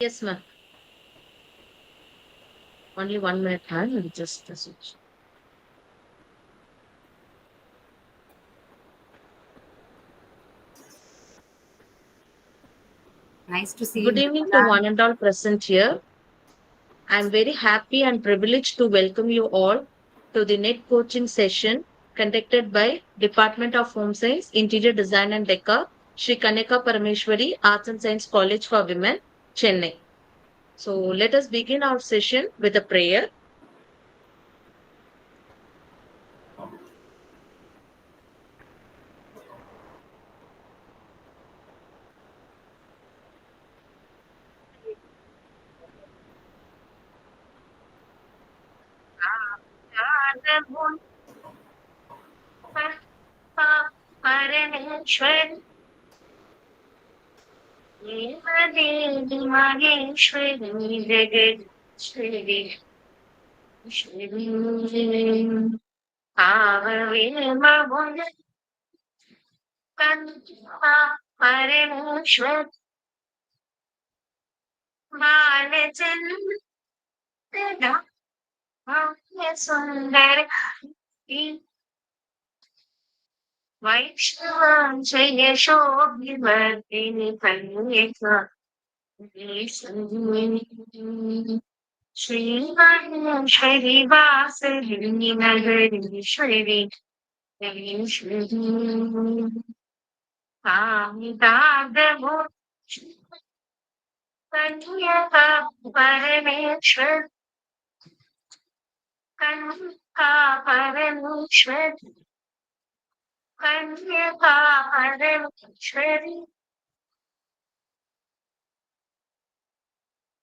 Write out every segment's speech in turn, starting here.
Yes, ma'am. Only 1 minute time. We'll just switch. Nice to see Good you, evening to Nirmala. one and all present here. I'm very happy and privileged to welcome you all to the NET coaching session conducted by Department of Home Science, Interior Design and Decor, Sri Kaneka Parameshwari Arts and Science College for Women, Chennai. So let us begin our session with a prayer.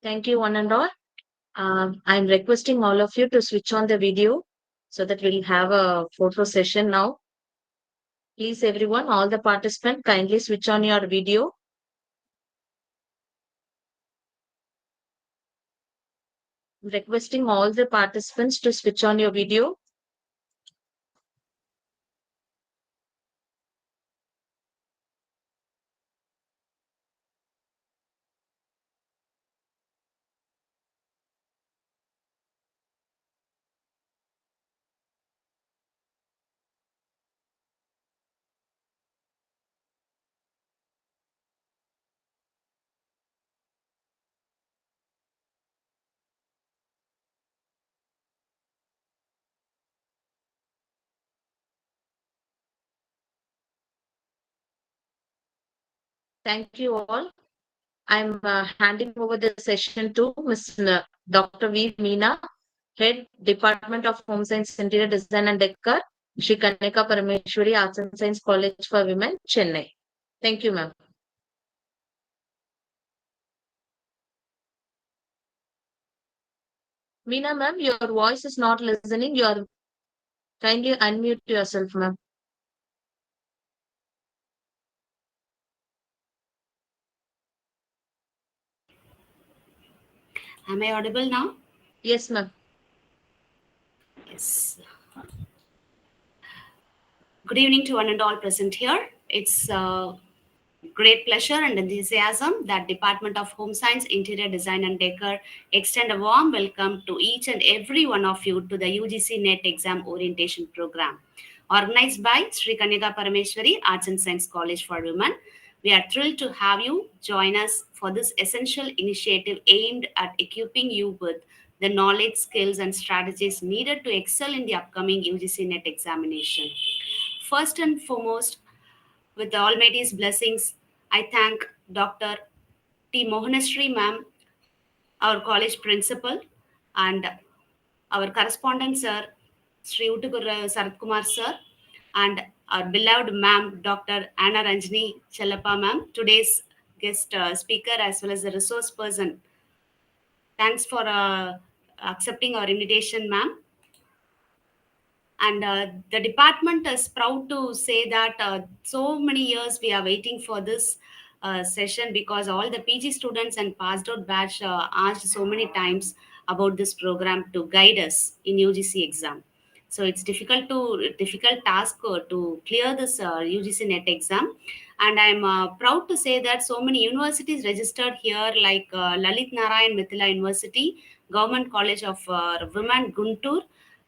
Thank you, one and all. I'm requesting all of you to switch on the video so that we'll have a photo session now. Please, everyone, all the participants, kindly switch on your video. Requesting all the participants to switch on your video. Thank you all. I'm handing over the session to Ms. Dr. V. Meena, Head Department of Home Science, Interior Design and Decor, Shri Kaneka Parameshwari Arts and Science College for Women, Chennai. Thank you, ma'am. Meena, ma'am, your voice is not listening. You are kindly unmute yourself, ma'am. Am I audible now? Yes, ma'am. Yes. Good evening to one and all present here. It's great pleasure and enthusiasm that Department of Home Science, Interior Design and Decor extend a warm welcome to each and every one of you to the UGC-NET exam orientation program organized by Sri Kanyaka Parameshwari Arts and Science College for Women. We are thrilled to have you join us for this essential initiative aimed at equipping you with the knowledge, skills, and strategies needed to excel in the upcoming UGC-NET examination. First and foremost, with the Almighty's blessings, I thank Dr. T. Mohanasri ma'am, our college principal, and our correspondent sir, Sri Utukur Sarat Kumar sir, and our beloved ma'am, Dr. Anna Rangini Chellapa ma'am, today's guest speaker as well as the resource person. Thanks for accepting our invitation, ma'am. And the department is proud to say that so many years we are waiting for this session because all the PG students and passed out batch asked so many times about this program to guide us in UGC exam. So it's difficult task to clear this UGC-NET exam. And I'm proud to say that so many universities registered here, like Lalit Narayan Mithila University, Government College of Women Guntur,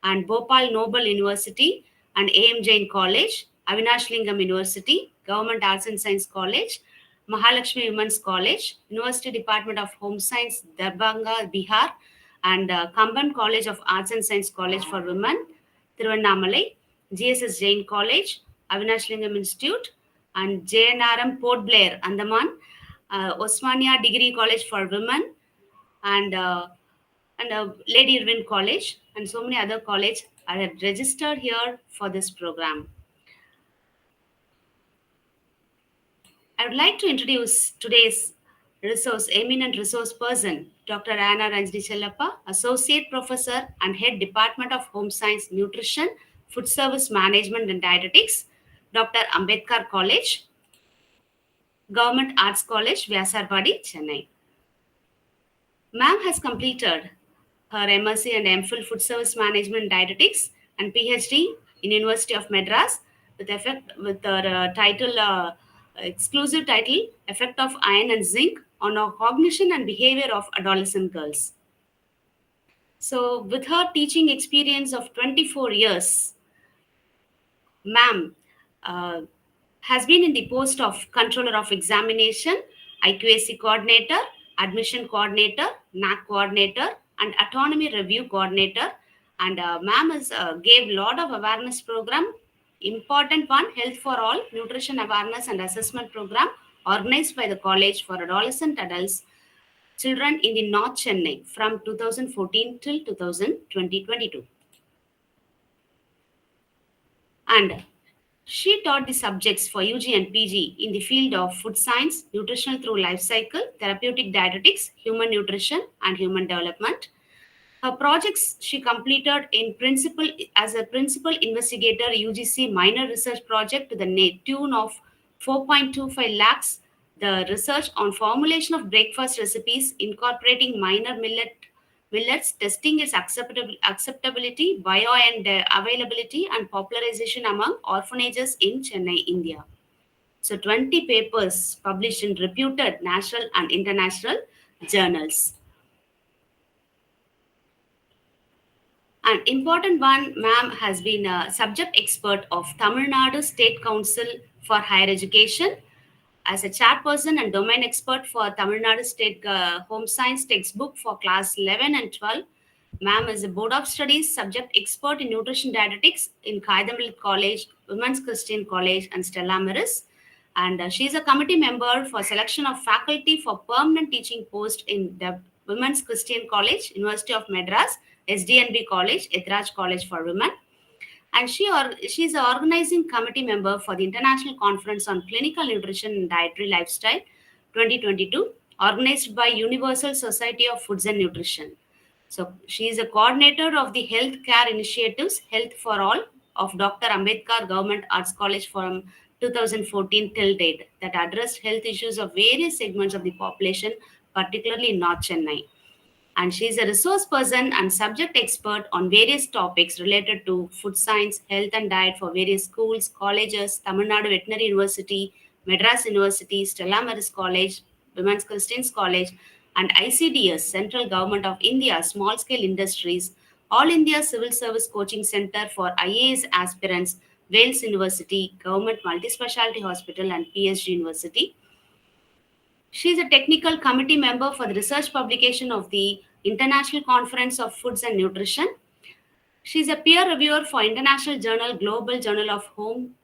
and Bhopal Noble University, and AM Jain College, Avinash Lingam University, Government Arts and Science College, Mahalakshmi Women's College, University Department of Home Science, Darbhanga, Bihar, and Kamban College of Arts and Science College for Women, Tiruvannamalai, GSS Jain College, Avinash Lingam Institute, and JNRM Port Blair, Andaman, Osmania Degree College for Women, and Lady Irwin College, and so many other colleges are registered here for this program. I would like to introduce today's eminent resource person, Dr. Anna Rangini Chellapa, Associate Professor and Head Department of Home Science, Nutrition, Food Service Management and Dietetics, Dr. Ambedkar College, Government Arts College, Vyasarpadi, Chennai. Ma'am has completed her MSc and MPhil Food Service Management and Dietetics and PhD in University of Madras with her exclusive title Effect of Iron and Zinc on our Cognition and Behavior of Adolescent Girls. So with her teaching experience of 24 years, ma'am has been in the post of Controller of Examination, IQAC Coordinator, Admission Coordinator, NAC Coordinator, and Autonomy Review Coordinator. And ma'am has gave lot of awareness program. Important one, Health for All, Nutrition Awareness and Assessment Program, organized by the College for Adolescent Adults, Children in the North Chennai from 2014 till 2022. And she taught the subjects for UG and PG in the field of food science, nutritional through life cycle, therapeutic dietetics, human nutrition, and human development. Her projects she completed in principal as a principal investigator UGC minor research project to the tune of 4.25 lakhs. The research on formulation of breakfast recipes incorporating minor millets, testing its acceptability, bio and availability, and popularization among orphanages in Chennai, India. So 20 papers published in reputed national and international journals. An important one, ma'am has been a subject expert of Tamil Nadu State Council for Higher Education as a chairperson and domain expert for Tamil Nadu State Home Science textbook for class 11 and 12. Ma'am is a Board of Studies subject expert in nutrition dietetics in Kaidamil College, Women's Christian College, and Stella Maris. And she is a committee member for selection of faculty for permanent teaching post in the Women's Christian College, University of Madras, SDNB College, Etraj College for Women. And she is an organizing committee member for the International Conference on Clinical Nutrition and Dietary Lifestyle 2022, organized by Universal Society of Foods and Nutrition. So she is a coordinator of the health care initiatives Health for All of Dr. Ambedkar Government Arts College from 2014 till date that addressed health issues of various segments of the population, particularly in North Chennai. And she is a resource person and subject expert on various topics related to food science, health and diet for various schools, colleges, Tamil Nadu Veterinary University, Madras University, Stella Maris College, Women's Christians College, and ICDS, Central Government of India, Small Scale Industries, All India Civil Service Coaching Center for IAS Aspirants, Wales University, Government Multi-Specialty Hospital, and PSG University. She is a technical committee member for the research publication of the International Conference of Foods and Nutrition. She is a peer reviewer for International Journal, Global Journal of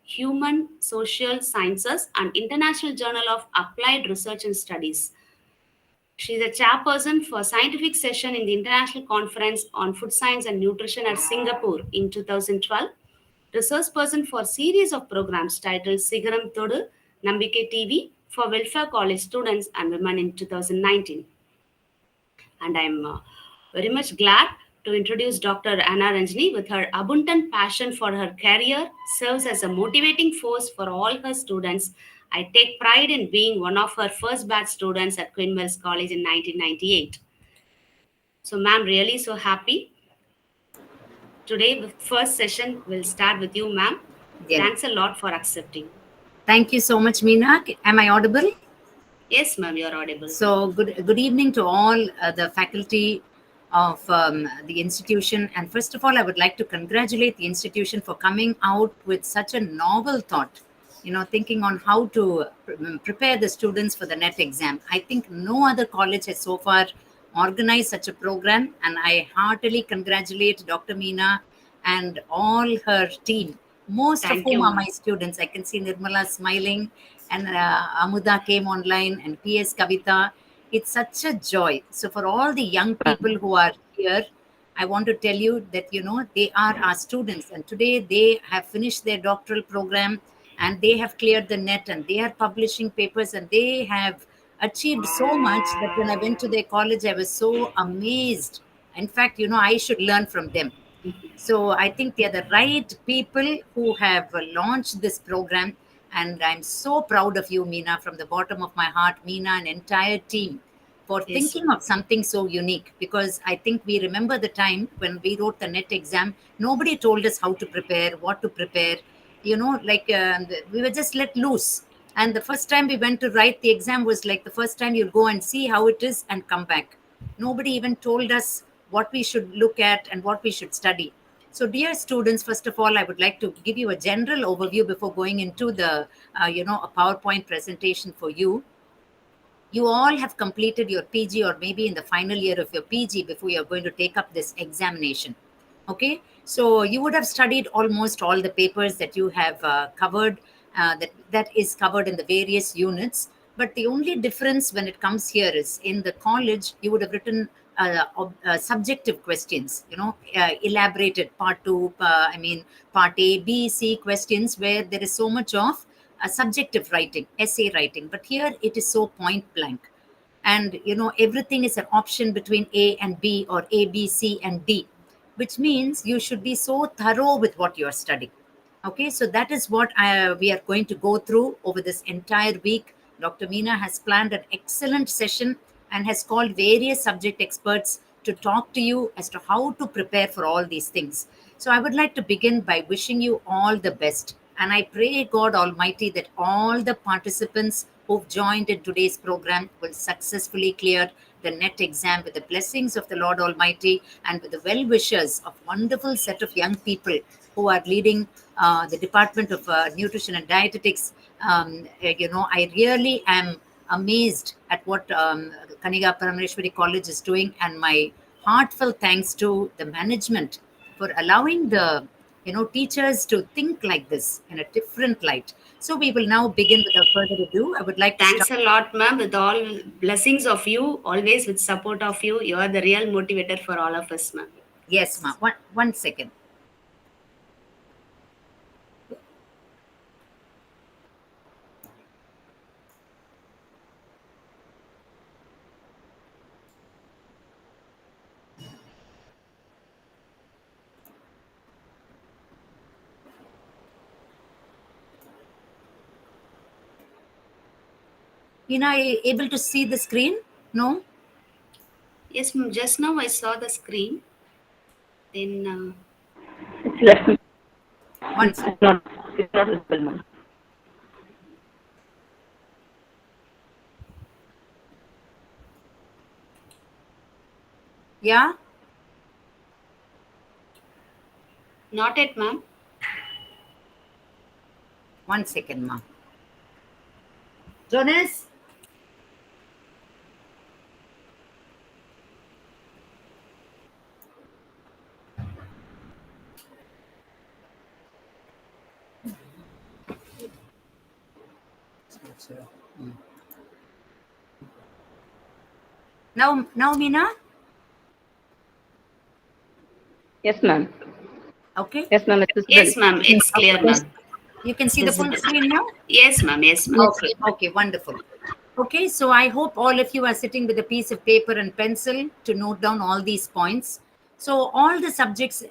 Human Social Sciences, and International Journal of Applied Research and Studies. She is a chairperson for scientific session in the International Conference on Food Science and Nutrition at Singapore in 2012. Resource person for series of programs titled Sigaram Thodu, Nambike TV for Welfare College students and women in 2019. And I'm very much glad to introduce Dr. Anna Rangini with her abundant passion for her career, serves as a motivating force for all her students. I take pride in being one of her first batch students at Queen Mary's College in 1998. So, ma'am, really so happy. Today, the first session will start with you, ma'am. Yeah. Thanks a lot for accepting. Thank you so much, Meena. Am I audible? Yes, ma'am, you're audible. So good evening to all the faculty of the institution. And first of all, I would like to congratulate the institution for coming out with such a novel thought, thinking on how to prepare the students for the NET exam. I think no other college has so far organized such a program. And I heartily congratulate Dr. Meena and all her team, most of Thank you, whom are my ma'am. students. I can see Nirmala smiling, and Amuda came online, and PS Kavita. It's such a joy. So for all the young people who are here, I want to tell you that, they are our students, and today they have finished their doctoral program, and they have cleared the net, and they are publishing papers, and they have achieved so much that when I went to their college, I was so amazed. In fact, I should learn from them. So I think they are the right people who have launched this program. And I'm so proud of you, Meena, from the bottom of my heart, Meena and entire team, for Yes, thinking of something so unique. Because I think we remember the time when we wrote the NET exam, nobody told us how to prepare, what to prepare. We were just let loose. And the first time we went to write the exam was like the first time you'll go and see how it is and come back. Nobody even told us what we should look at and what we should study. So, dear students, first of all, I would like to give you a general overview before going into a PowerPoint presentation for you. You all have completed your PG, or maybe in the final year of your PG before you're going to take up this examination. Okay, so you would have studied almost all the papers that you have covered, that is covered in the various units. But the only difference when it comes here is in the college, you would have written subjective questions, elaborated part two, part A, B, C questions, where there is so much of subjective writing, essay writing. But here it is so point blank. And, everything is an option between A and B, or A, B, C, and D, which means you should be so thorough with what you're studying. Okay, so that is what we are going to go through over this entire week. Dr. Meena has planned an excellent session and has called various subject experts to talk to you as to how to prepare for all these things. So I would like to begin by wishing you all the best. And I pray God Almighty that all the participants who've joined in today's program will successfully clear the NET exam with the blessings of the Lord Almighty, and with the well wishers of wonderful set of young people who are leading the Department of Nutrition and Dietetics. I really am amazed at what Kaniga Parameshwari College is doing, and my heartfelt thanks to the management for allowing the teachers to think like this in a different light. So we will now begin. Without further ado, I would like to start. thanks a lot, ma'am. With all blessings of you, always with support of you, you are the real motivator for all of us, ma'am. Yes, ma'am. One second. Are you able to see the screen? No? Yes, ma'am. Just now I saw the screen. Then, It's left. One It's second. not. It's not visible, ma'am. Yeah? not yet, ma'am. One second, ma'am. Jonas? Now, Meena? Yes, ma'am. Okay. Yes, ma'am. It's visible. Yes, ma'am. It's clear, ma'am. You can see the full Visible. screen now? Yes, ma'am. Yes, ma'am. Okay, wonderful. Okay, so I hope all of you are sitting with a piece of paper and pencil to note down all these points. So all the subjects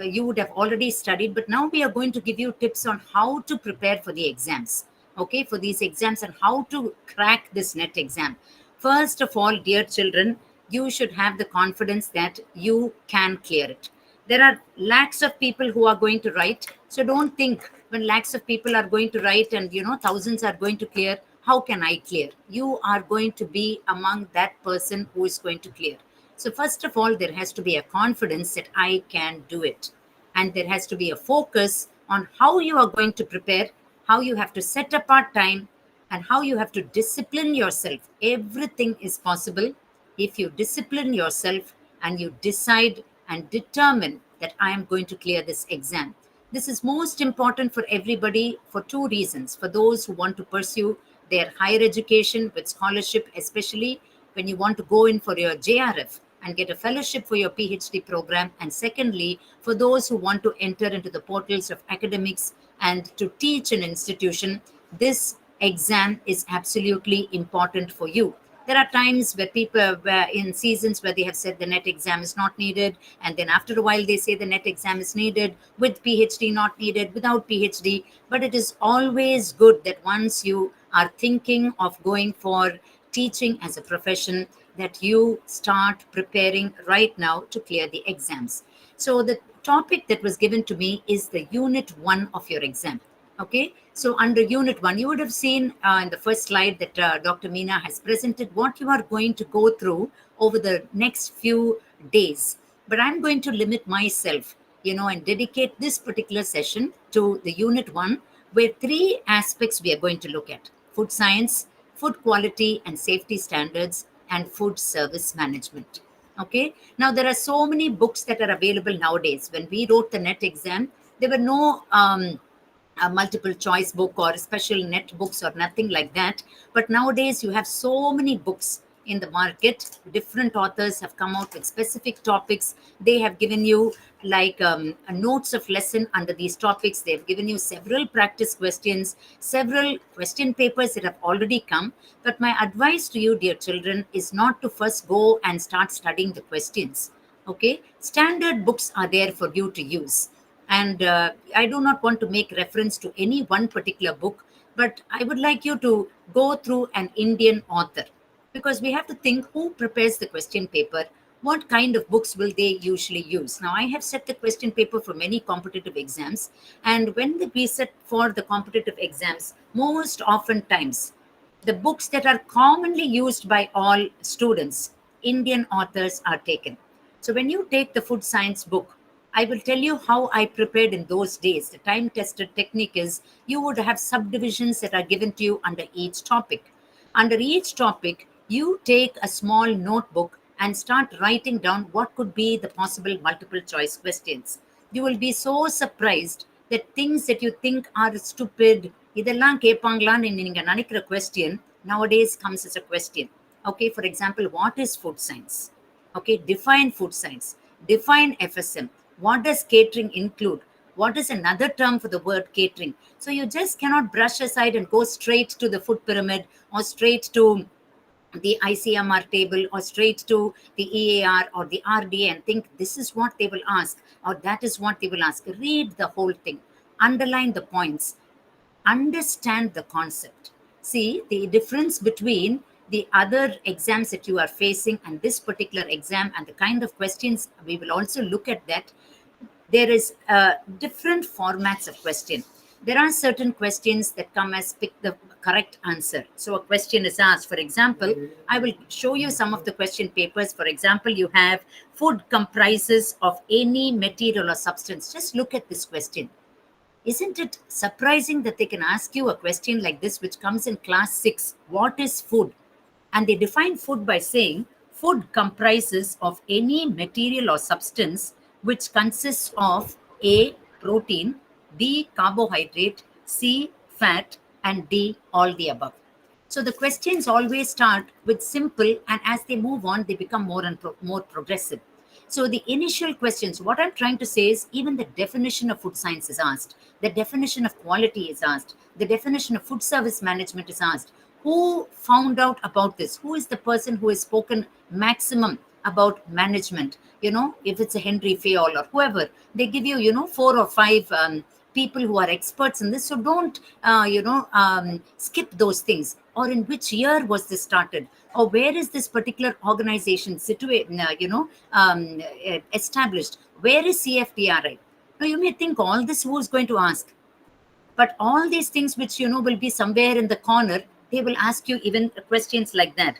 you would have already studied, but now we are going to give you tips on how to prepare for the exams. Okay, for these exams, and how to crack this NET exam. First of all, dear children, you should have the confidence that you can clear it. There are lakhs of people who are going to write. So don't think when lakhs of people are going to write and, thousands are going to clear, how can I clear? You are going to be among that person who is going to clear. So first of all, there has to be a confidence that I can do it. And there has to be a focus on how you are going to prepare, how you have to set apart time, and how you have to discipline yourself. Everything is possible if you discipline yourself and you decide and determine that I am going to clear this exam. This is most important for everybody for two reasons. For those who want to pursue their higher education with scholarship, especially when you want to go in for your JRF and get a fellowship for your PhD program. And secondly, for those who want to enter into the portals of academics and to teach an institution, this exam is absolutely important for you. There are times where people were in seasons where they have said the NET exam is not needed, and then after a while they say the NET exam is needed, with PhD not needed, without PhD. But it is always good that once you are thinking of going for teaching as a profession, that you start preparing right now to clear the exams. So the topic that was given to me is the Unit 1 of your exam. Okay, so under Unit 1, you would have seen in the first slide that Dr. Meena has presented what you are going to go through over the next few days. But I'm going to limit myself, and dedicate this particular session to the Unit 1, where three aspects we are going to look at: food science, food quality and safety standards, and food service management. Okay, now there are so many books that are available nowadays. When we wrote the NET exam, there were no a multiple choice book or special net books or nothing like that. But nowadays you have so many books in the market. Different authors have come out with specific topics. They have given you like a notes of lesson under these topics. They've given you several practice questions, several question papers that have already come. But my advice to you, dear children, is not to first go and start studying the questions. Okay, standard books are there for you to use. And I do not want to make reference to any one particular book, but I would like you to go through an Indian author, because we have to think who prepares the question paper, what kind of books will they usually use. Now, I have set the question paper for many competitive exams, and when we set for the competitive exams, most often times, the books that are commonly used by all students, Indian authors are taken. So when you take the food science book, I will tell you how I prepared in those days. The time-tested technique is you would have subdivisions that are given to you under each topic. Under each topic, you take a small notebook and start writing down what could be the possible multiple choice questions. You will be so surprised that things that you think are stupid, இதெல்லாம் கேட்பாங்களான்னு நீங்க நினைக்கிற question, nowadays comes as a question. Okay, for example, what is food science? Okay, define food science. Define FSM. What does catering include? What is another term for the word catering? So you just cannot brush aside and go straight to the food pyramid or straight to the ICMR table or straight to the EAR or the RDA and think this is what they will ask or that is what they will ask. Read the whole thing. Underline the points. Understand the concept. See the difference between the other exams that you are facing and this particular exam and the kind of questions. We will also look at that. There is different formats of question. There are certain questions that come as pick the correct answer. So a question is asked. For example, I will show you some of the question papers. For example, you have food comprises of any material or substance. Just look at this question. Isn't it surprising that they can ask you a question like this, which comes in class 6? What is food? And they define food by saying food comprises of any material or substance which consists of A, protein, B, carbohydrate, C, fat, and D, all the above. So the questions always start with simple, and as they move on, they become more and more progressive. So the initial questions, what I'm trying to say is even the definition of food science is asked. The definition of quality is asked. The definition of food service management is asked. Who found out about this? Who is the person who has spoken maximum about management? If it's a Henry Fayol or whoever, they give you, 4 or 5 people who are experts in this. So don't, skip those things. Or in which year was this started? Or where is this particular organization established? Where is CFTRI? Now you may think all this who is going to ask, but all these things which will be somewhere in the corner, they will ask you even questions like that.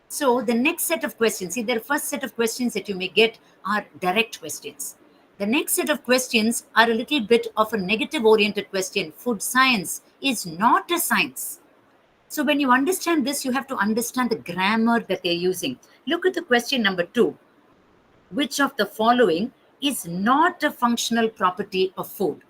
So the next set of questions, see, the first set of questions that you may get are direct questions. The next set of questions are a little bit of a negative oriented question. Food science is not a science. So when you understand this, you have to understand the grammar that they're using. Look at the question number 2. Which of the following is not a functional property of food?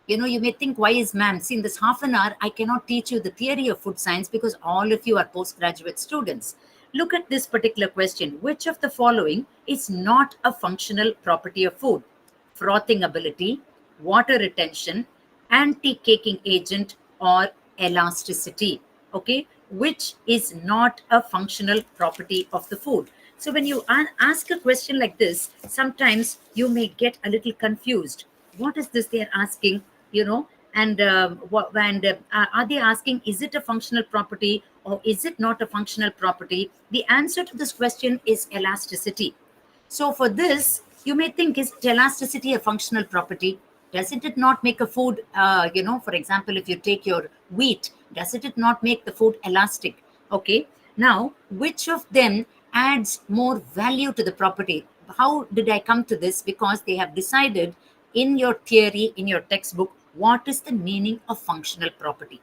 You may think, why is ma'am? See, in this half an hour, I cannot teach you the theory of food science because all of you are postgraduate students. Look at this particular question. Which of the following is not a functional property of food? Frothing ability, water retention, anti-caking agent, or elasticity. Okay, which is not a functional property of the food? So when you ask a question like this, sometimes you may get a little confused. What is this they're asking? And are they asking, is it a functional property or is it not a functional property? The answer to this question is elasticity. So for this, you may think, is elasticity a functional property? Does it not make a food, for example, if you take your wheat, does it not make the food elastic? Okay. Now, which of them adds more value to the property? How did I come to this? Because they have decided in your theory, in your textbook, what is the meaning of functional property.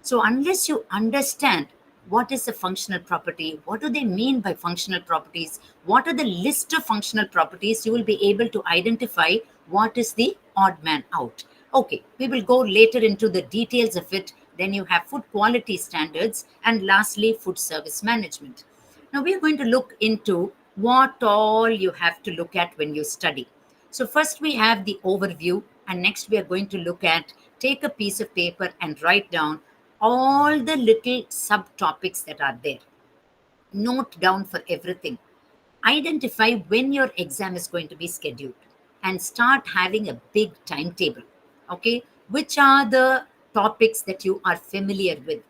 So unless you understand what is a functional property, what do they mean by functional properties, what are the list of functional properties, you will be able to identify what is the odd man out. Okay, we will go later into the details of it. Then you have food quality standards, and lastly, food service management. Now we are going to look into what all you have to look at when you study. So first we have the overview, and next we are going to look at, take a piece of paper and write down all the little subtopics that are there. Note down for everything. Identify when your exam is going to be scheduled and start having a big timetable. Okay, which are the topics that you are familiar with?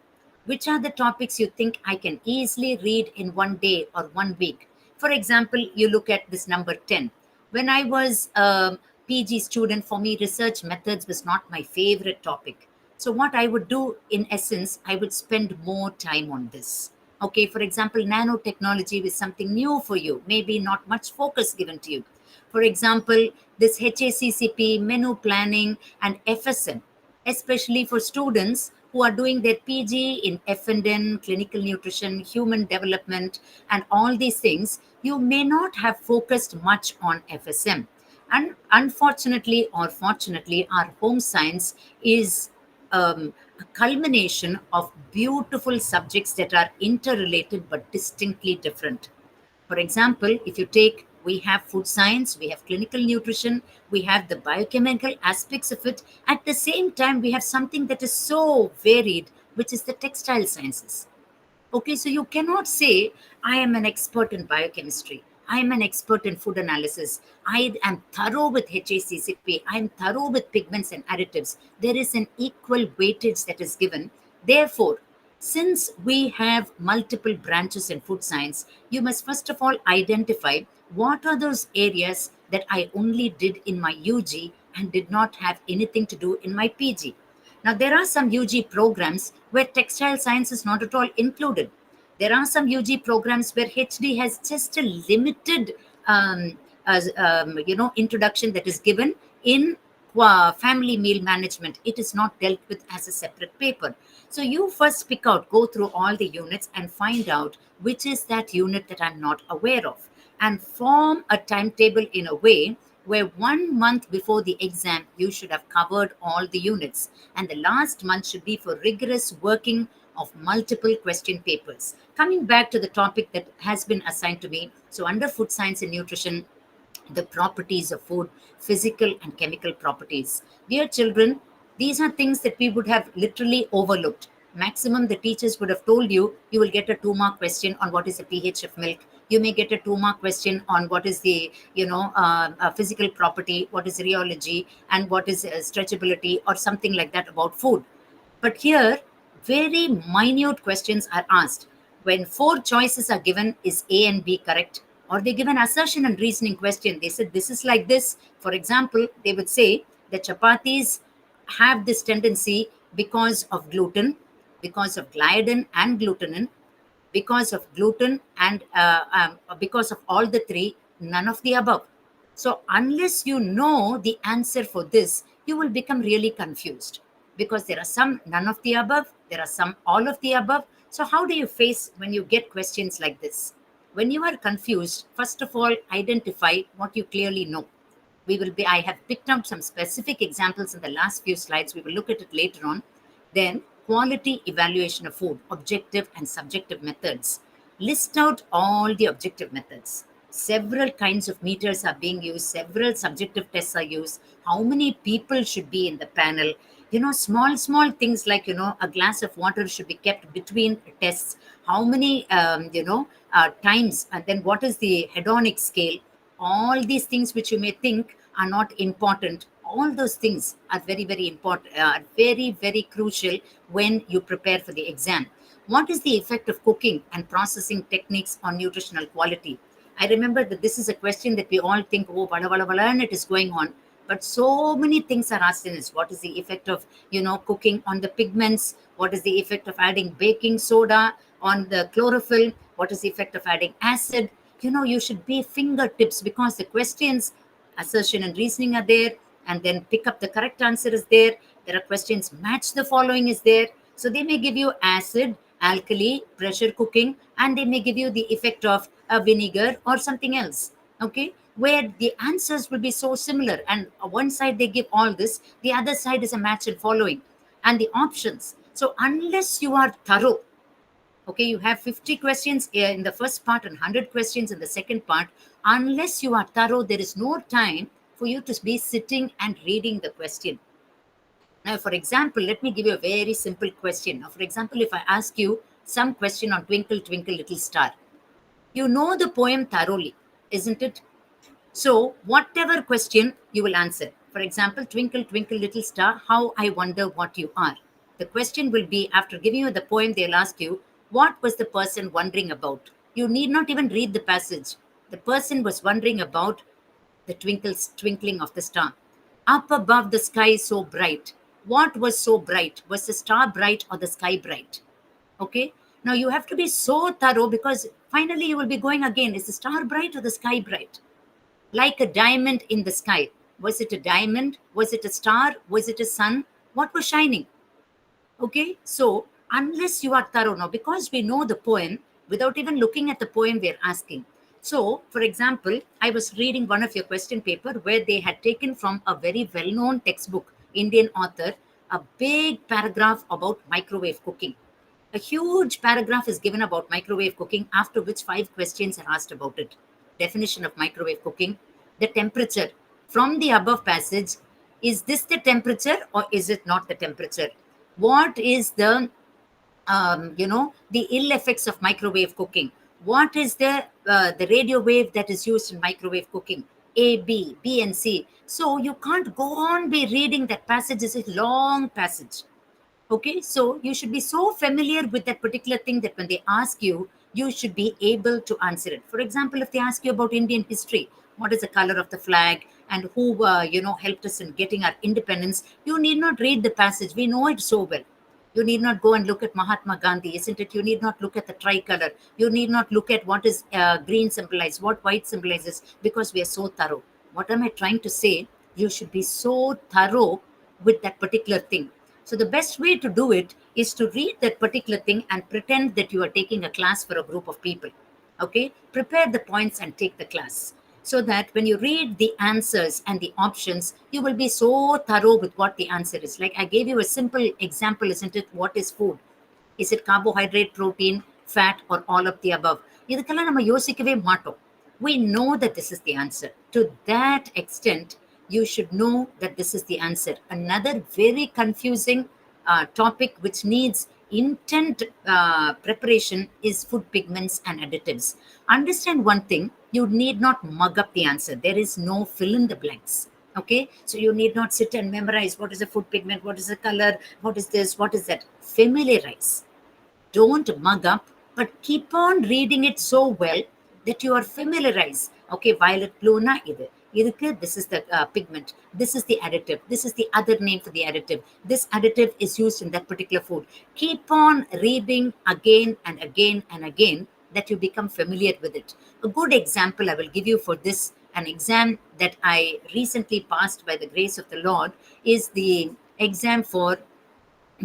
Which are the topics you think I can easily read in one day or 1 week? For example, you look at this number 10. When I was a PG student, for me, research methods was not my favorite topic. So what I would do, in essence, I would spend more time on this. Okay, for example, nanotechnology is something new for you, maybe not much focus given to you. For example, this HACCP, menu planning, and FSN, especially for students who are doing their PG in F&N, clinical nutrition, human development, and all these things, you may not have focused much on FSM. And unfortunately or fortunately, our home science is a culmination of beautiful subjects that are interrelated but distinctly different. For example, if you take, we have food science, we have clinical nutrition, we have the biochemical aspects of it. At the same time, we have something that is so varied, which is the textile sciences. Okay, so you cannot say, I am an expert in biochemistry. I am an expert in food analysis. I am thorough with HACCP. I am thorough with pigments and additives. There is an equal weightage that is given. Therefore, since we have multiple branches in food science, you must first of all identify what are those areas that I only did in my UG and did not have anything to do in my PG. Now, there are some UG programs where textile science is not at all included. There are some UG programs where HD has just a limited, introduction that is given in family meal management. It is not dealt with as a separate paper. So you first pick out, go through all the units and find out which is that unit that I'm not aware of, and form a timetable in a way where 1 month before the exam, you should have covered all the units. And the last month should be for rigorous working of multiple question papers. Coming back to the topic that has been assigned to me. So under food science and nutrition, the properties of food, physical and chemical properties. Dear children, these are things that we would have literally overlooked. Maximum, the teachers would have told you, you will get a 2-mark question on what is the pH of milk. You may get a 2-mark question on what is the, physical property, what is rheology, and what is stretchability, or something like that about food. But here, very minute questions are asked. When 4 choices are given, is A and B correct? Or they give an assertion and reasoning question. They said, this is like this. For example, they would say that chapatis have this tendency because of gluten, because of gliadin and glutenin, because of gluten and because of all the three, none of the above. So unless you know the answer for this, you will become really confused, because there are some none of the above, there are some all of the above. So how do you face when you get questions like this? When you are confused, first of all, identify what you clearly know. I have picked up some specific examples in the last few slides. We will look at it later on. Then quality evaluation of food, objective and subjective methods. List out all the objective methods. Several kinds of meters are being used, several subjective tests are used. How many people should be in the panel? Small things like, a glass of water should be kept between tests. How many, times, and then what is the hedonic scale? All these things which you may think are not important, all those things are very, very important, very, very crucial when you prepare for the exam. What is the effect of cooking and processing techniques on nutritional quality? I remember that this is a question that we all think, oh, and it is going on. But so many things are asked in this. What is the effect of, cooking on the pigments? What is the effect of adding baking soda on the chlorophyll? What is the effect of adding acid? You should be fingertips, because the questions, assertion and reasoning are there, and then pick up the correct answer is there. There are questions, match the following is there. So they may give you acid, alkali, pressure cooking, and they may give you the effect of a vinegar or something else. Okay, where the answers will be so similar, and one side they give all this, the other side is a match and following, and the options. So unless you are thorough, okay, you have 50 questions in the first part and 100 questions in the second part. Unless you are thorough, there is no time for you to be sitting and reading the question. Now, for example, let me give you a very simple question. Now, for example, if I ask you some question on Twinkle, Twinkle, Little Star, you know the poem thoroughly, isn't it? So whatever question you will answer, for example, Twinkle, Twinkle, Little Star, how I wonder what you are. The question will be, after giving you the poem, they'll ask you, what was the person wondering about? You need not even read the passage. The person was wondering about the twinkling of the star. Up above the sky so bright. What was so bright? Was the star bright or the sky bright? Okay. Now you have to be so thorough, because finally you will be going again. Is the star bright or the sky bright? Like a diamond in the sky. Was it a diamond? Was it a star? Was it a sun? What was shining? Okay, so unless you are thorough now, because we know the poem, without even looking at the poem, we're asking. So, for example, I was reading one of your question paper where they had taken from a very well-known textbook, Indian author, a big paragraph about microwave cooking. A huge paragraph is given about microwave cooking, after which 5 questions are asked about it. Definition of microwave cooking, the temperature. From the above passage, is this the temperature or is it not the temperature? What is the ill effects of microwave cooking? What is the radio wave that is used in microwave cooking? A, B and C. So you can't go on be reading that passage. It's a long passage. Okay, so you should be so familiar with that particular thing that when they ask you, you should be able to answer it. For example, if they ask you about Indian history, what is the color of the flag and who, helped us in getting our independence, you need not read the passage. We know it so well. You need not go and look at Mahatma Gandhi, isn't it? You need not look at the tricolor. You need not look at what is green symbolized, what white symbolizes, because we are so thorough. What am I trying to say? You should be so thorough with that particular thing. So the best way to do it is to read that particular thing and pretend that you are taking a class for a group of people. Okay, prepare the points and take the class, so that when you read the answers and the options, you will be so thorough with what the answer is. Like I gave you a simple example, isn't it? What is food? Is it carbohydrate, protein, fat, or all of the above? இதுக்கெல்லாம் நம்ம யோசிக்கவே மாட்டோம். We know that this is the answer. To that extent, you should know that this is the answer. Another very confusing topic which needs intent preparation is food pigments and additives. Understand one thing, you need not mug up the answer. There is no fill in the blanks. Okay, so you need not sit and memorize what is a food pigment, what is the color, what is this, what is that. Familiarize. Don't mug up, but keep on reading it so well that you are familiarized. Okay, violet blue na idu. This is the pigment. This is the additive. This is the other name for the additive. This additive is used in that particular food. Keep on reading again and again and again that you become familiar with it. A good example I will give you for this, an exam that I recently passed by the grace of the Lord, is the exam for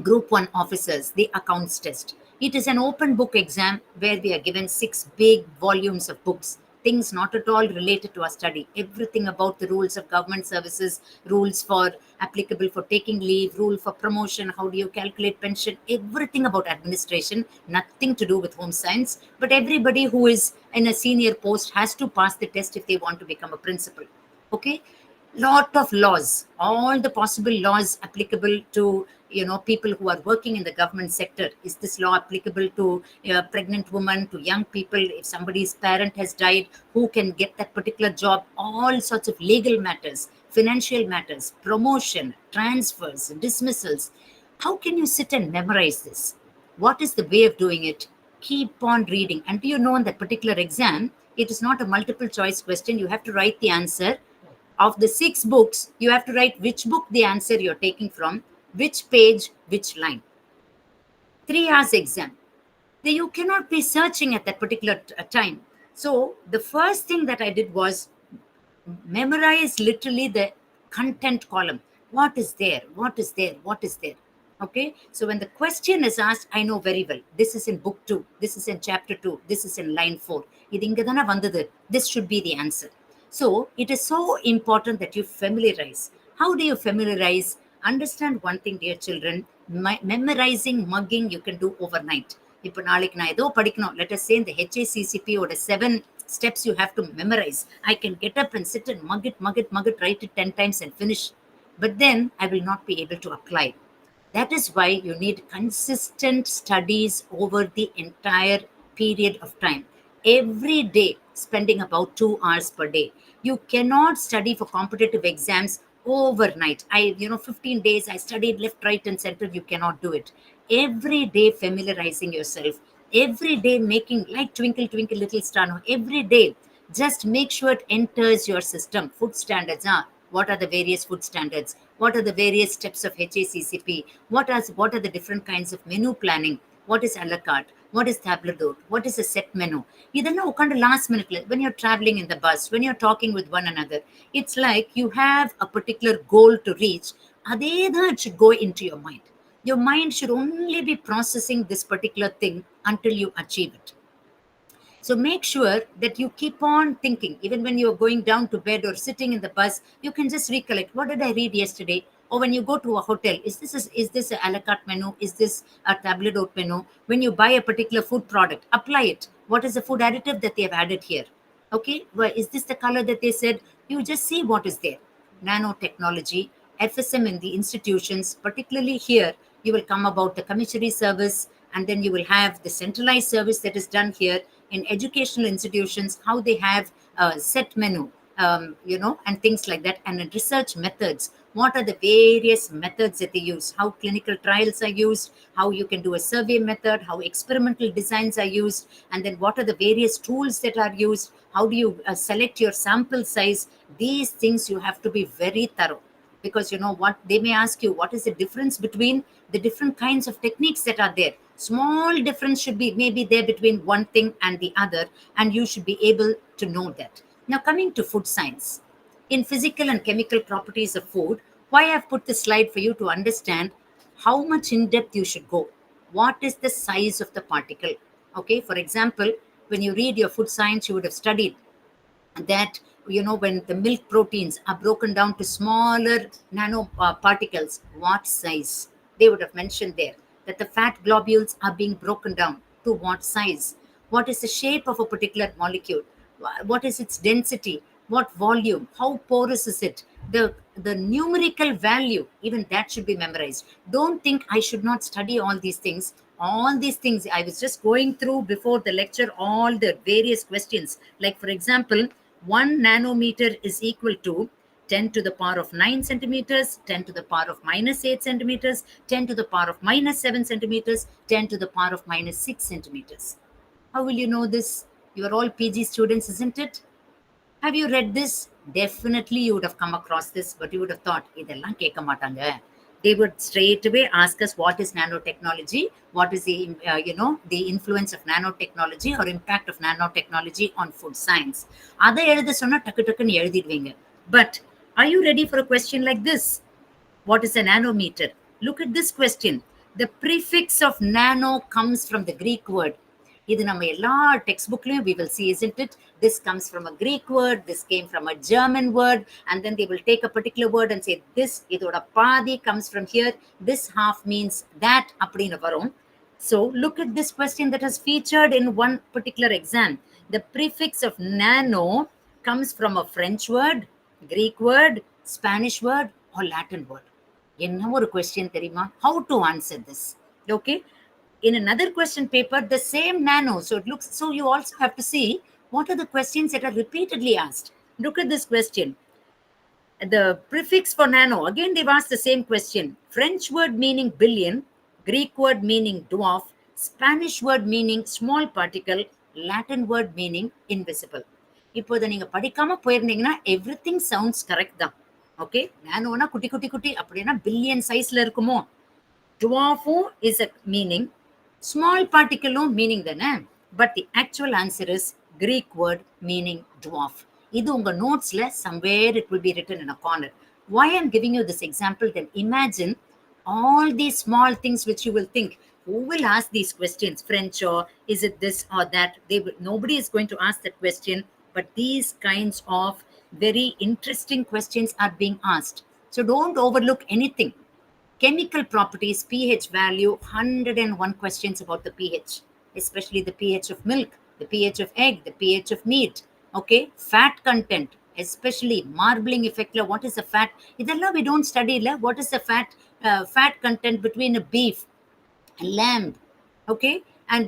Group 1 officers, the accounts test. It is an open book exam where we are given 6 big volumes of books, things not at all related to our study. Everything about the rules of government services, rules for applicable for taking leave, rule for promotion, how do you calculate pension, everything about administration, nothing to do with home science. But everybody who is in a senior post has to pass the test if they want to become a principal. Okay, lot of laws, all the possible laws applicable to people who are working in the government sector. Is this law applicable to pregnant women, to young people? If somebody's parent has died, who can get that particular job? All sorts of legal matters, financial matters, promotion, transfers, dismissals. How can you sit and memorize this? What is the way of doing it? Keep on reading. And do you know, in that particular exam, it is not a multiple choice question. You have to write the answer. Of the 6 books, you have to write which book the answer you're taking from, which page, which line. 3 hours exam. You cannot be searching at that particular time. So the first thing that I did was memorize literally the content column. What is there? What is there? What is there? Okay. So when the question is asked, I know very well. This is in book 2. This is in chapter 2. This is in line 4. This should be the answer. So it is so important that you familiarize. How do you familiarize? Understand one thing, dear children. Memorizing, mugging, you can do overnight. இப்போ நாளைக்கு நான் ஏதோ படிக்கணும். Let us say in the HACCP ஓட 7 steps you have to memorize. I can get up and sit and mug it, write it 10 times and finish. But then I will not be able to apply. That is why you need consistent studies over the entire period of time. Every day, spending about 2 hours per day. You cannot study for competitive exams overnight. 15 days, I studied left, right, and center. You cannot do it. Every day, familiarizing yourself. Every day, making like twinkle, twinkle, little star. No, every day, just make sure it enters your system. Food standards are. What are the various food standards? What are the various steps of HACCP? What are the different kinds of menu planning? What is a la carte? What is table d'hote? What is a set menu? Idella ukkandu last minute when you're traveling in the bus, when you're talking with one another, it's like you have a particular goal to reach. It should go into your mind. Your mind should only be processing this particular thing until you achieve it. So make sure that you keep on thinking, even when you're going down to bed or sitting in the bus, you can just recollect, what did I read yesterday? Or when you go to a hotel, is this a la carte menu? Is this a table d'hote menu? When you buy a particular food product, apply it. What is the food additive that they have added here? Okay, well, is this the color that they said? You just see what is there. Nanotechnology, FSM in the institutions, particularly here, you will come about the commissary service, and then you will have the centralized service that is done here in educational institutions, how they have a set menu, and things like that, and in research methods. What are the various methods that they use? How clinical trials are used, how you can do a survey method, how experimental designs are used, and then what are the various tools that are used? How do you select your sample size? These things you have to be very thorough, because you know what, they may ask you, what is the difference between the different kinds of techniques that are there? Small difference should be maybe there between one thing and the other, and you should be able to know that. Now, coming to food science, in physical and chemical properties of food, why I've put this slide for you to understand how much in depth you should go. What is the size of the particle? Okay, for example, when you read your food science, you would have studied that when the milk proteins are broken down to smaller nano particles, what size? They would have mentioned there that the fat globules are being broken down to what size? What is the shape of a particular molecule? What is its density? What volume? How porous is it? The numerical value, even that should be memorized. Don't think I should not study all these things. All these things I was just going through before the lecture, all the various questions. Like, for example, 1 nanometer is equal to 10 to the power of 9 centimeters, 10 to the power of minus 8 centimeters, 10 to the power of minus 7 centimeters, 10 to the power of minus 6 centimeters. How will you know this? You are all PG students, isn't it? Have you read this? Definitely you would have come across this, but you would have thought, இதெல்லாம் கேட்க மாட்டாங்க. They would straight away ask us what is nanotechnology, what is the, the influence of nanotechnology or impact of nanotechnology on food science. அதை எழுத சொன்னா டக்கு டக்குன்னு எழுதிடுவீங்க. But are you ready for a question like this? What is a nanometer? Look at this question. The prefix of nano comes from the Greek word. இது நம்ம எல்லா text புக்லயும் we will see, isn't it? This comes from a Greek word, this came from a German word, and then they will take a particular word and say this, இதோட பாதி comes from here, this half means that அப்படின்னு வரும். So look at this question that has featured in one particular exam. The prefix of nano comes from a French word, Greek word, Spanish word, or Latin word. என்ன ஒரு question தெரியுமா? How to answer this? Okay. In another question paper, the same nano. So it looks, so you also have to see what are the questions that are repeatedly asked. Look at this question. The prefix for nano, again, they've asked the same question. French word meaning billion, Greek word meaning dwarf, Spanish word meaning small particle, Latin word meaning invisible. இப்போ இதை நீங்க படிக்காம போயிருந்தீங்கன்னா everything sounds correct தான். Okay, நானோனா குட்டி குட்டி குட்டி அப்படின்னா billion சைஸ்ல இருக்குமோ. Dwarfum is a meaning, small particle meaning தானே, but the actual answer is Greek word meaning dwarf. இது உங்க நோட்ஸ்ல somewhere it will be written in a corner. Why I'm giving you this example, then imagine all these small things which you will think, who will ask these questions? French, or is it this or that? Nobody is going to ask that question, but these kinds of very interesting questions are being asked. So don't overlook anything. Chemical properties, pH value, 101 questions about the pH, especially the pH of milk, the pH of egg, the pH of meat. Okay, fat content, especially marbling effect. What is the fat? Idella we don't study. What is the fat content between a beef, a lamb? Okay, and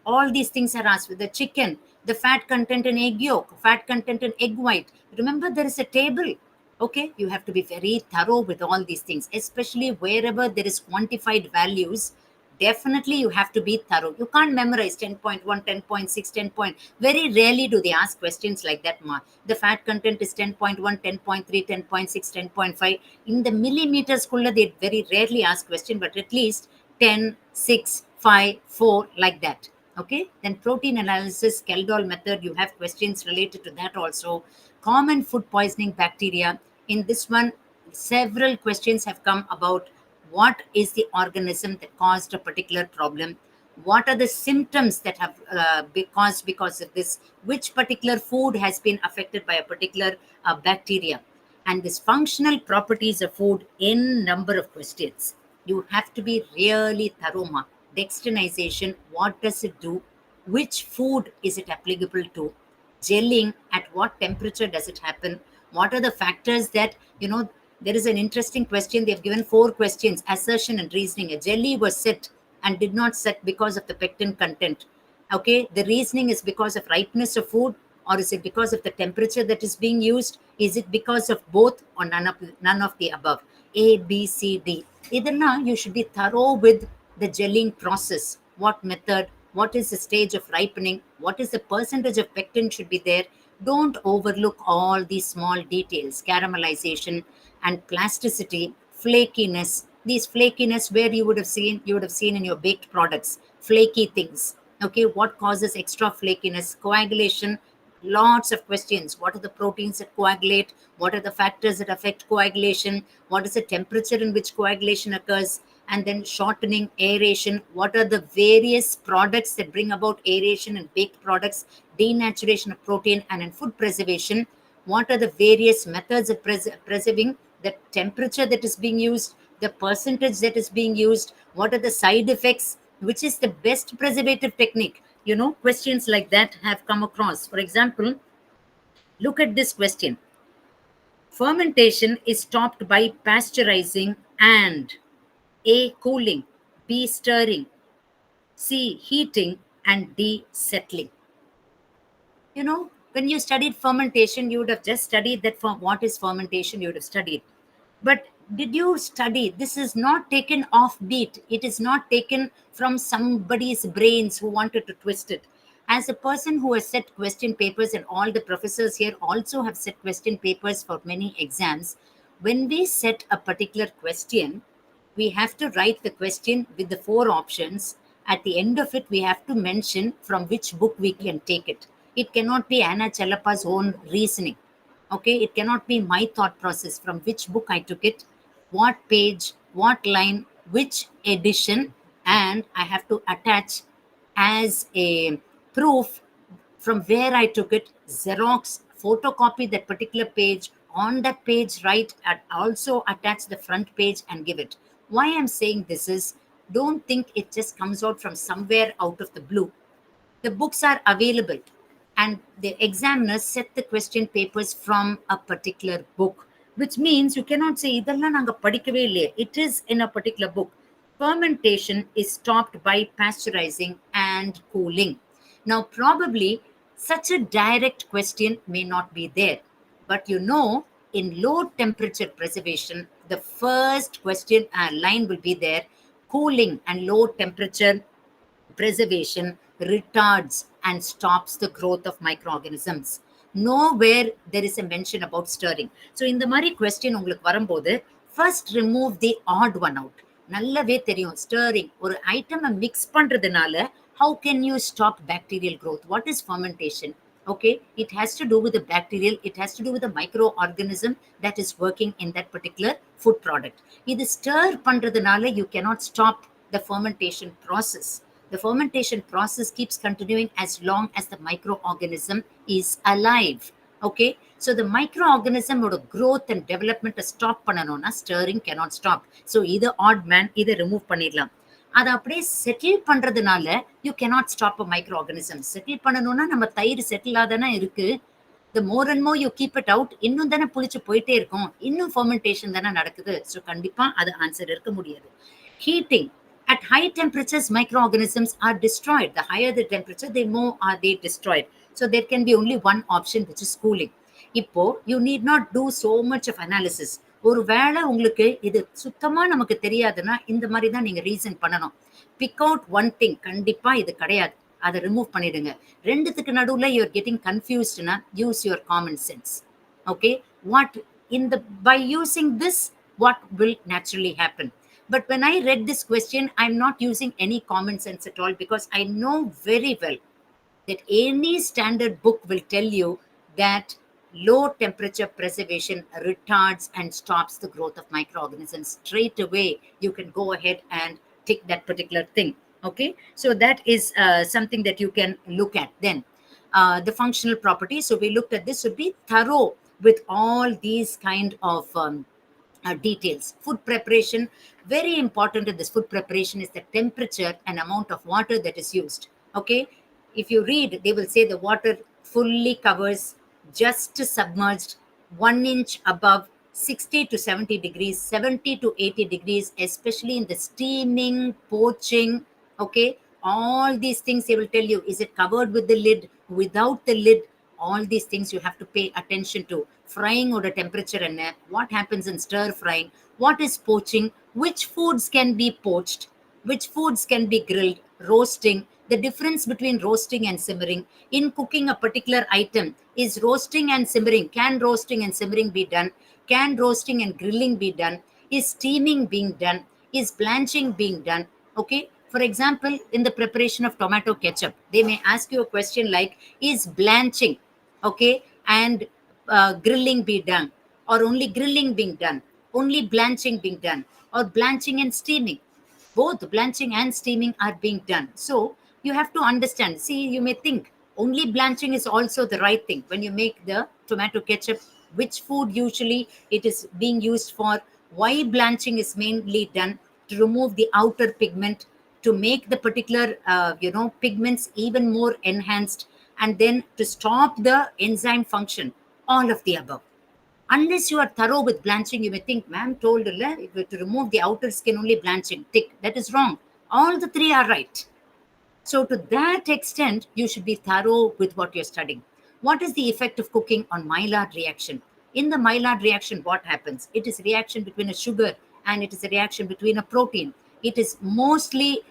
all these things are asked with the chicken, the fat content in egg yolk, fat content in egg white. Remember, there is a table. Okay, you have to be very thorough with all these things, especially wherever there is quantified values. Definitely you have to be thorough. You can't memorize 10.1, 10.6, 10 point. Very rarely do they ask questions like that. The fat content is 10.1, 10.3, 10.6, 10.5. In the millimeters, they very rarely ask question, but at least 10, 6, 5, 4, like that. Okay, then protein analysis, Keldol method, you have questions related to that also. Common food poisoning bacteria. In this one, several questions have come about what is the organism that caused a particular problem, what are the symptoms that have been caused because of this, which particular food has been affected by a particular bacteria, and this functional properties of food in number of questions. You have to be really thorough. Dextrinization, what does it do? Which food is it applicable to? Gelling, at what temperature does it happen? What are the factors that, there is an interesting question. They've given 4 questions, assertion and reasoning. A jelly was set and did not set because of the pectin content. Okay, the reasoning is because of ripeness of food, or is it because of the temperature that is being used? Is it because of both, or none of the above? A, B, C, D. Idella, you should be thorough with the gelling process. What method? What is the stage of ripening? What is the percentage of pectin should be there? Don't overlook all these small details. Caramelization and plasticity, flakiness. These flakiness, where you would have seen in your baked products, flaky things. Okay, what causes extra flakiness? Coagulation, lots of questions. What are the proteins that coagulate? What are the factors that affect coagulation? What is the temperature in which coagulation occurs? And then shortening, aeration. What are the various products that bring about aeration in baked products, denaturation of protein, and in food preservation? What are the various methods of preserving? The temperature that is being used, the percentage that is being used, what are the side effects, which is the best preservative technique? Questions like that have come across. For example, look at this question. Fermentation is stopped by pasteurizing and A, cooling, B, stirring, C, heating, and D, settling. When you studied fermentation, you would have just studied that what is fermentation, you would have studied. But did you study? This is not taken off beat. It is not taken from somebody's brains who wanted to twist it. As a person who has set question papers, and all the professors here also have set question papers for many exams, when we set a particular question, we have to write the question with the 4 options. At the end of it, we have to mention from which book we can take it. It cannot be Anna Chellapa's own reasoning. Okay, it cannot be my thought process from which book I took it, what page, what line, which edition, and I have to attach as a proof from where I took it, Xerox, photocopy that particular page, on that page, write, and also attach the front page and give it. Why I'm saying this is, don't think it just comes out from somewhere out of the blue. The books are available, and the examiners set the question papers from a particular book, which means you cannot say இதெல்லாம் நாங்க படிக்கவே இல்லையே. It is in a particular book. Fermentation is stopped by pasteurizing and cooling. Now, probably such a direct question may not be there, but in low temperature preservation, the first question line will be there: cooling and low temperature preservation retards and stops the growth of microorganisms. Nowhere there is a mention about stirring. So in the Mari question, first remove the odd one out. நல்லாவே தெரியும் stirring ஒரு item mix பண்றதுனால how can you stop bacterial growth? What is fermentation? Okay, it has to do with the bacterial, it has to do with the microorganism that is working in that particular food product. இது stir பண்றதுனால you cannot stop the fermentation process. The fermentation process keeps continuing as long as the microorganism is alive. Okay, so the microorganism would growth and development stop பண்ணனும்னா stirring cannot stop. So either odd man, either remove பண்ணிடலாம். அதை அப்படியே settle பண்றதுனால you cannot stop a microorganism. Settle பண்ணணும்னா நம்ம தயிர் settle ஆதானே இருக்கு. The more and more you keep it out, இன்னும் தானே புளிச்சு போயிட்டே இருக்கும், இன்னும் fermentation தானே நடக்குது. So கண்டிப்பா அது ஆன்சர் இருக்க முடியாது. Heating. At high temperatures, microorganisms are destroyed. The higher the temperature, the more are they destroyed. So there can be only one option, which is cooling. இப்போ you need not do so much of analysis. ஒருவேளை உங்களுக்கு இது சுத்தமா நமக்கு தெரியாதுன்னா இந்த மாதிரி தான் நீங்க ரீசன் பண்ணணும். Pick out one thing. கண்டிப்பா இது கிடையாது, அதை ரிமூவ் பண்ணிடுங்க. ரெண்டுத்துக்கு நடுவுல you're getting confused-னா use your common sense. Okay, by using this, what will naturally happen? But when I read this question, I'm not using any common sense at all, because I know very well that any standard book will tell you that low temperature preservation retards and stops the growth of microorganisms. Straight away, you can go ahead and tick that particular thing. Okay, so that is something that you can look at. Then the functional properties. So we looked at this. So be thorough with all these kind of details. Food preparation, very important in this food preparation is the temperature and amount of water that is used. Okay, if you read, they will say the water fully covers, just submerged 1 inch above 60 to 70 degrees, 70 to 80 degrees, especially in the steaming, poaching. Okay, all these things they will tell you, is it covered with the lid, without the lid? All these things you have to pay attention to. Frying or the temperature and what happens in stir frying, what is poaching, which foods can be poached, which foods can be grilled, roasting, the difference between roasting and simmering. In cooking a particular item, is roasting and simmering, can roasting and simmering be done? Can roasting and grilling be done? Is steaming being done? Is blanching being done? Okay, for example, in the preparation of tomato ketchup, they may ask you a question like, is blanching, okay, and grilling be done, or only grilling being done, only blanching being done, or blanching and steaming? Both blanching and steaming are being done. So you have to understand. See, you may think only blanching is also the right thing. When you make the tomato ketchup, which food usually it is being used for? Why blanching is mainly done? To remove the outer pigment, to make the particular pigments even more enhanced, and then to stop the enzyme function. All of the above. Unless you are thorough with blanching, you may think, ma'am told to remove the outer skin, only blanching. Thick. That is wrong. All the three are right. So to that extent, you should be thorough with what you're studying. What is the effect of cooking on Maillard reaction? In the Maillard reaction, what happens? It is a reaction between a sugar and it is a reaction between a protein. It is mostly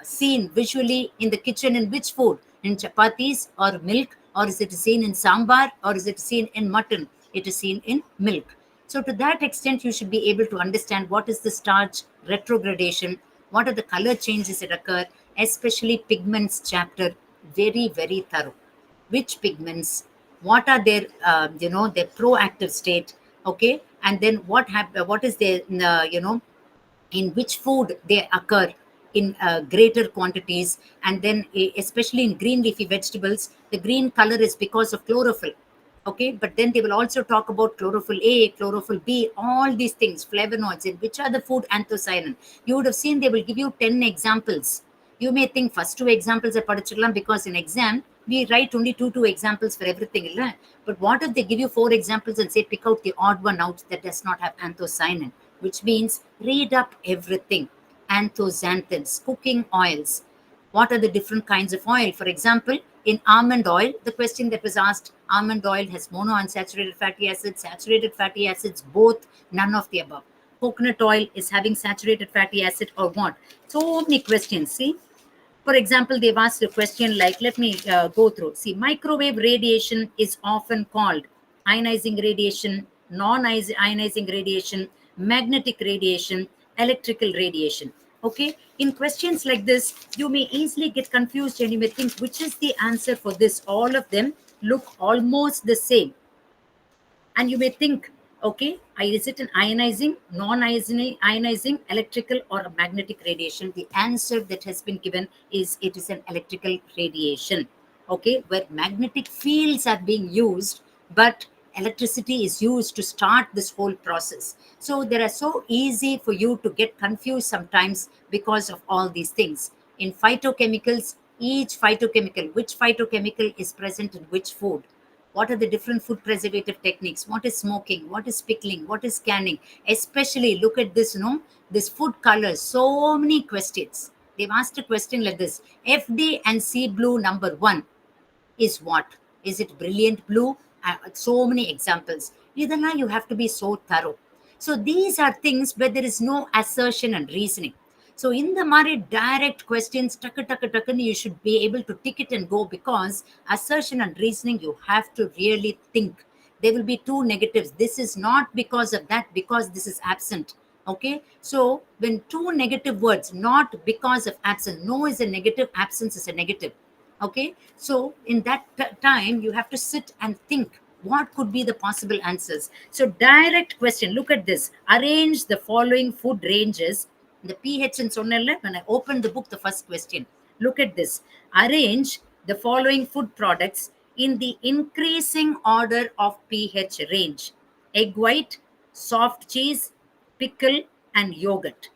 seen visually in the kitchen in which food? In chapatis or milk, or is it seen in sambar, or is it seen in mutton? It is seen in milk. So to that extent, you should be able to understand what is the starch retrogradation, what are the color changes that occur, especially pigments chapter, very, very thorough. Which pigments, what are their, their proactive state, okay? And then what is their, in which food they occur in greater quantities. And then especially in green leafy vegetables, the green color is because of chlorophyll. Okay, but then they will also talk about chlorophyll A, chlorophyll B, all these things, flavonoids, in which are the food anthocyanin. You would have seen they will give you 10 examples. You may think first two examples are particular because in exam, we write only two examples for everything. But what if they give you 4 examples and say pick out the odd one out that does not have anthocyanin, which means read up everything. Anthocyanins, cooking oils. What are the different kinds of oil? For example, in almond oil, the question that was asked, almond oil has monounsaturated fatty acids, saturated fatty acids, both, none of the above. Coconut oil is having saturated fatty acid or what? So many questions, see? For example, they've asked a question like, let me go through. See, microwave radiation is often called ionizing radiation, non-ionizing radiation, magnetic radiation, electrical radiation. Okay, in questions like this, you may easily get confused and you may think, which is the answer for this? All of them look almost the same. And you may think, okay, is it an ionizing, non-ionizing, electrical, or a magnetic radiation? The answer that has been given is it is an electrical radiation. Okay, where magnetic fields are being used, but electricity is used to start this whole process. So they are so easy for you to get confused sometimes because of all these things. In phytochemicals, each phytochemical, which phytochemical is present in which food? What are the different food preservative techniques? What is smoking? What is pickling? What is canning? Especially look at this, this food colors. So many questions. They've asked a question like this. FD and C blue number 1 is what? Is it brilliant blue? So many examples. Idhala, you have to be so thorough. So these are things where there is no assertion and reasoning. So in the Mari direct questions, you should be able to tick it and go, because assertion and reasoning, you have to really think. There will be 2 negatives. This is not because of that, because this is absent. Okay. So when 2 negative words, not because of absence, no is a negative, absence is a negative. Okay. So in that time, you have to sit and think what could be the possible answers. So direct question, look at this. Arrange the following food ranges. The pH in Sonnella, when I opened the book, the first question. Look at this. Arrange the following food products in the increasing order of pH range. Egg white, soft cheese, pickle, and yogurt.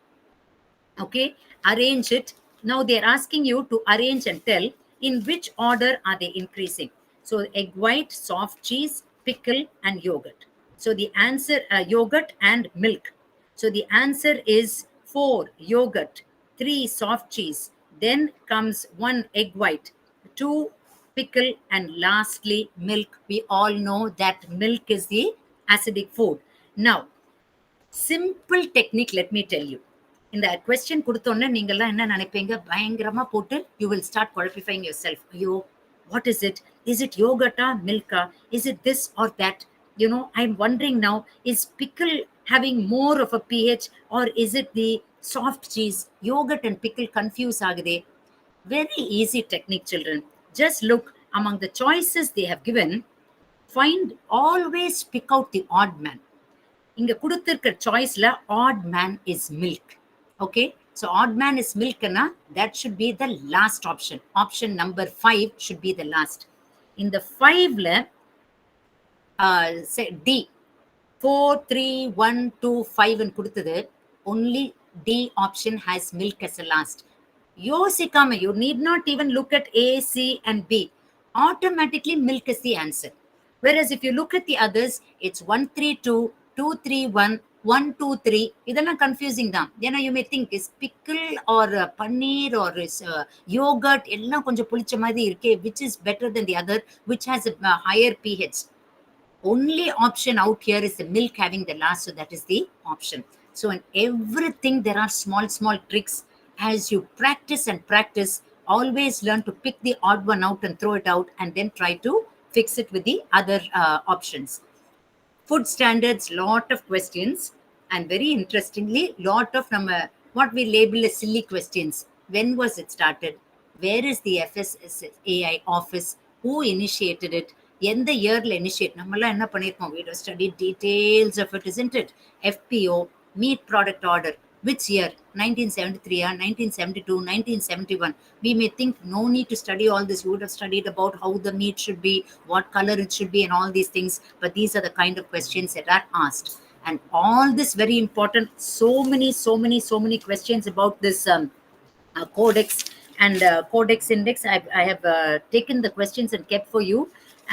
Okay, arrange it. Now they're asking you to arrange and tell in which order are they increasing. So egg white, soft cheese, pickle, and yogurt. So the answer, yogurt and milk. So the answer is 4 yogurt, 3 soft cheese, then comes 1 egg white, 2 pickle, and lastly milk. We all know that milk is the acidic food. Now, simple technique, let me tell you. இந்த question கொடுத்தோன்னே நீங்கள்லாம் என்ன நினைப்பீங்க, பயங்கரமா போட்டு you will start qualifying yourself. ஐயோ, what is it? Is it yogurt or milk? Is it this or that? I'm wondering now, is pickle having more of a pH, or is it the soft cheese? Yogurt and pickle confuse ஆகுதே. Very easy technique, children. Just look among the choices they have given. Always pick out the odd man. இங்க கொடுத்திருக்கிற choiceல odd man is milk. Okay, so odd man is milk, that should be the last option. Option number 5 should be the last. In the 5ல say D 4 3 1 2 5 ன்னு கொடுத்தது, only D option has milk as the last. யோசிக்காம, you need not even look at A, C and B. Automatically milk is the answer. Whereas if you look at the others, it's 1 3 2 2 3 1 1 2 3. இதெல்லாம் confusing தான். ஏன்னா you may think is pickle or paneer or is yogurt, எல்லாம் கொஞ்சம் புளிச்ச மாதிரி இருக்கே, which is better than the other, which has a higher pH. Only option out here is the milk having the last, so that is the option. So in everything, there are small, small tricks. As you practice and practice, always learn to pick the odd one out and throw it out, and then try to fix it with the other options. Food standards, lot of questions, and very interestingly, lot of what we label as silly questions. When was it started? Where is the FSSAI office? Who initiated it? எந்த இயர்ல initiate நம்மலாம் என்ன பண்ணியிருக்கோம்? We have studied details of it, isn't it? FPO, meat product order, which year? 1973 or 1972, 1971. We may think no need to study all this. You would have studied about how the meat should be, what color it should be, and all these things. But these are the kind of questions that are asked. And all this very important. So many questions about this codex and codex index. I have taken the questions and kept for you,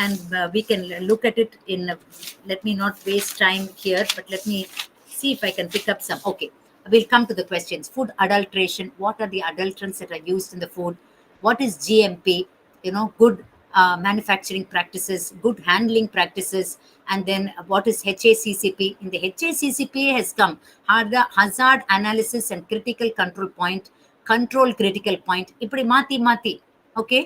and we can look at it in let me not waste time here, but let me see if I can pick up some. Okay, we'll come to the questions. Food adulteration. What are the adulterants that are used in the food? What is GMP? Good manufacturing practices, good handling practices. And then what is HACCP? In the HACCP has come hazard analysis and critical control point, control critical point, இப்படி மாத்தி மாத்தி. Okay,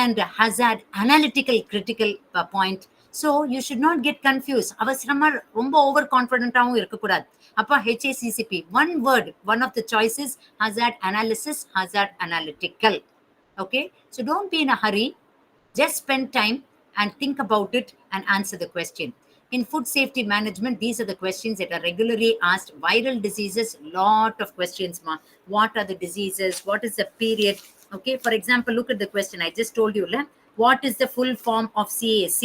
and hazard analytical critical point. So you should not get confused. அவசரமா ரொம்ப over கான்ஃபிடென்ட்டாவும் இருக்கக்கூடாது. அப்ப HACCP, one word, one of the choices, hazard analysis, hazard analytical. Okay, so don't be in a hurry. Just spend time and think about it and answer the question. In food safety management, these are the questions that are regularly asked. Viral diseases, lot of questions. What are the diseases? What is the period? Okay, for example, look at the question I just told you. What is the full form of CAC?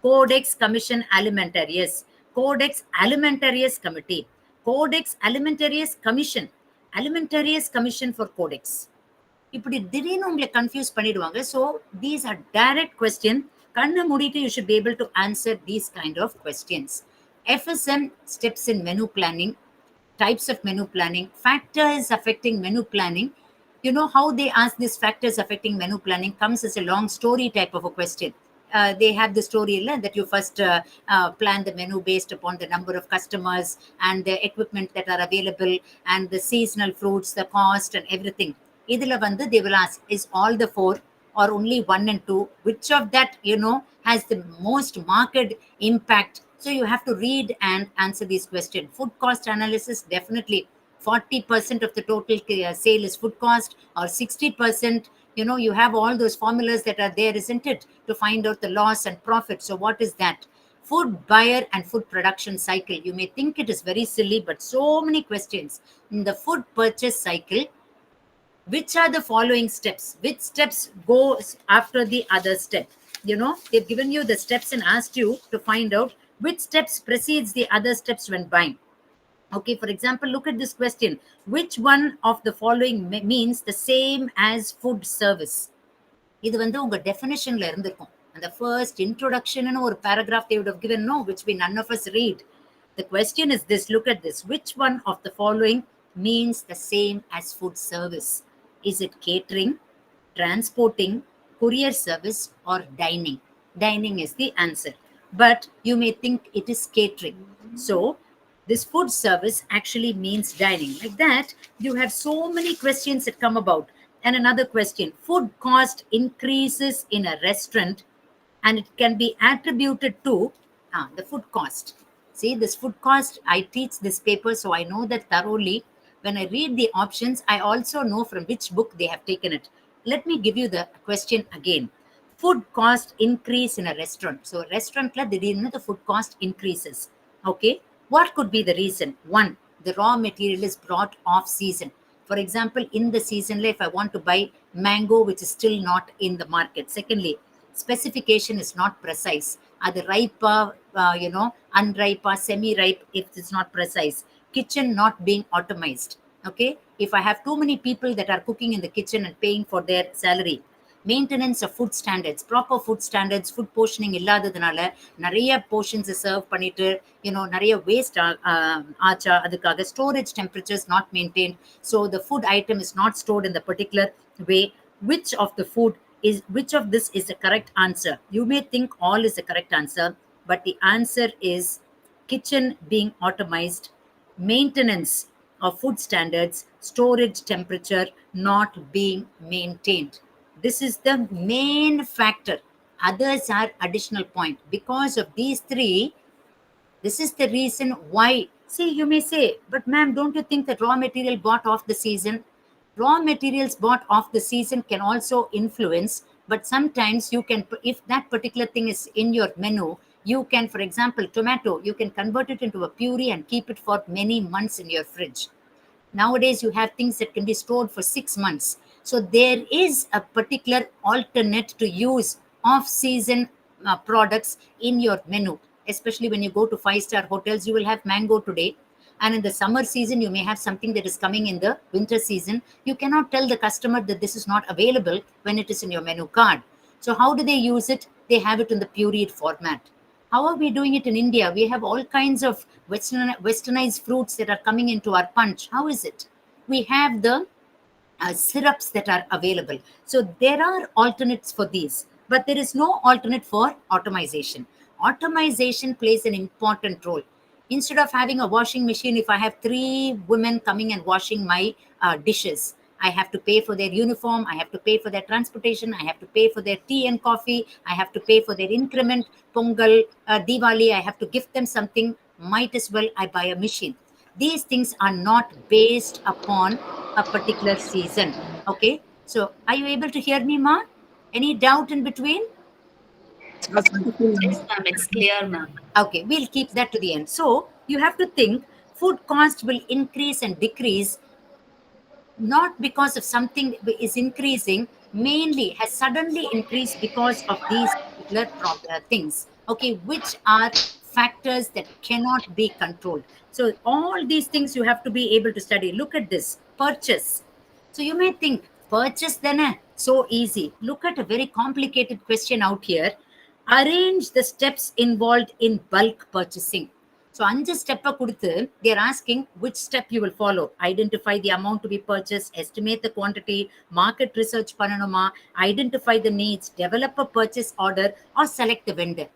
Codex Commission Alimentarius. Codex Alimentarius Committee. Codex Alimentarius Commission. Alimentarius Commission for Codex. இப்படி திடீர்னு உங்களை confuse பண்ணிடுவாங்க. So these are direct question. கண்ணை மூடிட்டு you should be able to answer these kind of questions. FSM, steps in menu planning, types of menu planning, factors affecting menu planning. You know how they ask these factors affecting menu planning comes as a long story type of a question. They have the story that you first plan the menu based upon the number of customers and the equipment that are available and the seasonal fruits, the cost and everything. Idhila vandu they will ask, is all the four or only 1 and 2? Which of that has the most marked impact? So you have to read and answer these questions. Food cost analysis, definitely 40% of the total sale is food cost, or 60%. You have all those formulas that are there, isn't it, to find out the loss and profit. So what is that? Food buyer and food production cycle. You may think it is very silly, but so many questions. In the food purchase cycle, which are the following steps? Which steps go after the other step? They've given you the steps and asked you to find out which steps precedes the other steps when buying. Okay, for example, look at this question. Which one of the following means the same as food service? இது உங்க definitionல இருந்திருக்கும். And the first introduction in ஒரு paragraph they would have given, which we none of us read. The question is this, look at this. Which one of the following means the same as food service? Is it catering, transporting, courier service, or dining? Dining is the answer. But you may think it is catering. So this food service actually means dining. Like that, you have so many questions that come about. And another question, food cost increases in a restaurant and it can be attributed to the food cost. See, this food cost, I teach this paper, so I know that thoroughly. When I read the options, I also know from which book they have taken it. Let me give you the question again. Food cost increase in a restaurant. So restaurant, the food cost increases. Okay, what could be the reason? One, the raw material is brought off season. For example, in the season, if I want to buy mango, which is still not in the market. Secondly, specification is not precise. Are the ripe, unripe, semi-ripe, if it's not precise. Kitchen not being automized. Okay, if I have too many people that are cooking in the kitchen and paying for their salary. Maintenance of food standards, proper food standards, food portioning இல்லாததுனால நிறைய portions serve பண்ணிட்டு நிறைய waste ஆச்சா. அதுக்காக storage temperatures not maintained, so the food item is not stored in the particular way. Which of this is the correct answer? You may think all is the correct answer, but the answer is kitchen being automized, maintenance of food standards, storage temperature not being maintained. This is the main factor. Others are additional point. Because of these three, this is the reason why. See, you may say, but ma'am, don't you think that raw material bought off the season? Raw materials bought off the season can also influence, but sometimes you can, if that particular thing is in your menu, you can, for example, tomato, you can convert it into a puree and keep it for many months in your fridge. Nowadays, you have things that can be stored for 6 months. So there is a particular alternate to use off-season products in your menu. Especially when you go to five-star hotels, you will have mango today. And in the summer season, you may have something that is coming in the winter season. You cannot tell the customer that this is not available when it is in your menu card. So how do they use it? They have it in the pureed format. How are we doing it in India? We have all kinds of westernized fruits that are coming into our punch. How is it? We have the syrups that are available. So there are alternates for these, but there is no alternate for automation. Automation plays an important role. Instead of having a washing machine, if I have 3 women coming and washing my dishes, I have to pay for their uniform, I have to pay for their transportation, I have to pay for their tea and coffee, I have to pay for their increment, Pongal, Diwali, I have to gift them something. Might as well I buy a machine. These things are not based upon a particular season. Okay, so are you able to hear me, Ma? Any doubt in between? Yes, ma'am. It's clear, ma'am. Okay, we'll keep that to the end. So you have to think food cost will increase and decrease not because of something is increasing, mainly has suddenly increased because of these particular things, okay, which are factors that cannot be controlled. So all these things you have to be able to study. Look at this purchase. So you may think purchase then so easy. Look at a very complicated question out here. Arrange the steps involved in bulk purchasing. So, 5 step கொடுத்து they are asking which step you will follow. Identify the amount to be purchased, estimate the quantity, market research பண்ணணுமா, identify the needs, develop a purchase order, or select the vendor.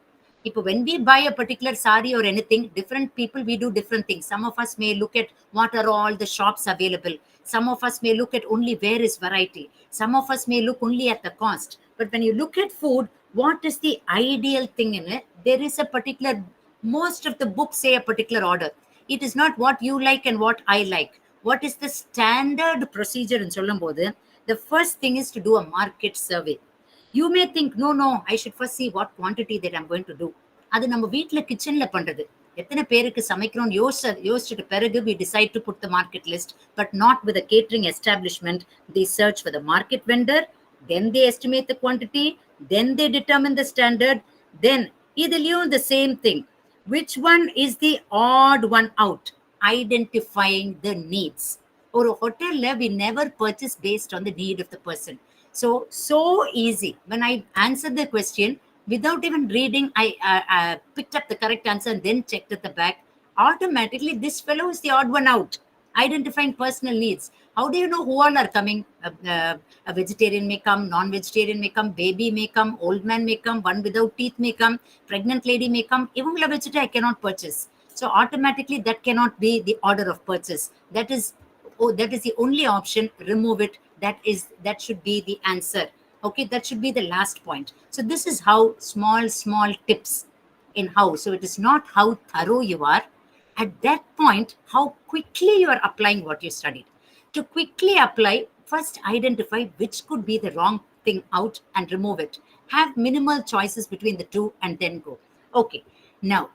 When we buy a particular sari or anything, different people, we do different things. Some of us may look at what are all the shops available. Some of us may look at only where is variety. Some of us may look only at the cost. But when you look at food, what is the ideal thing in it? There is a particular, most of the books say a particular order. It is not what you like and what I like. What is the standard procedure in Solambodhu? The first thing is to do a market survey. You may think, no, I should first see what quantity that I'm going to do. அது நம்ம வீட்டில் கிச்சனில் பண்ணுறது. எத்தனை பேருக்கு சமைக்கிறோம் யோசிச்சுட்டு பிறகு we decide to put the market list, but not with a catering establishment. They search for the market vendor, then they estimate the quantity, then they determine the standard, then இதுலயும் the same thing. Which one is the odd one out? Identifying the needs. ஒரு hotel we never purchase based on the need of the person. So easy. When I answered the question, without even reading, I picked up the correct answer and then checked at the back. Automatically, this fellow is the odd one out. Identifying personal needs. How do you know who all are coming? A vegetarian may come, non-vegetarian may come, baby may come, old man may come, one without teeth may come, pregnant lady may come. Ivangala vegetarian I cannot purchase. So automatically, that cannot be the order of purchase. That is the only option. Remove it. That should be the answer. Okay, that should be the last point. So this is how small tips in how. So it is not how thorough you are. At that point, how quickly you are applying what you studied. To quickly apply, first identify which could be the wrong thing out and remove it. Have minimal choices between the two and then go. Okay, now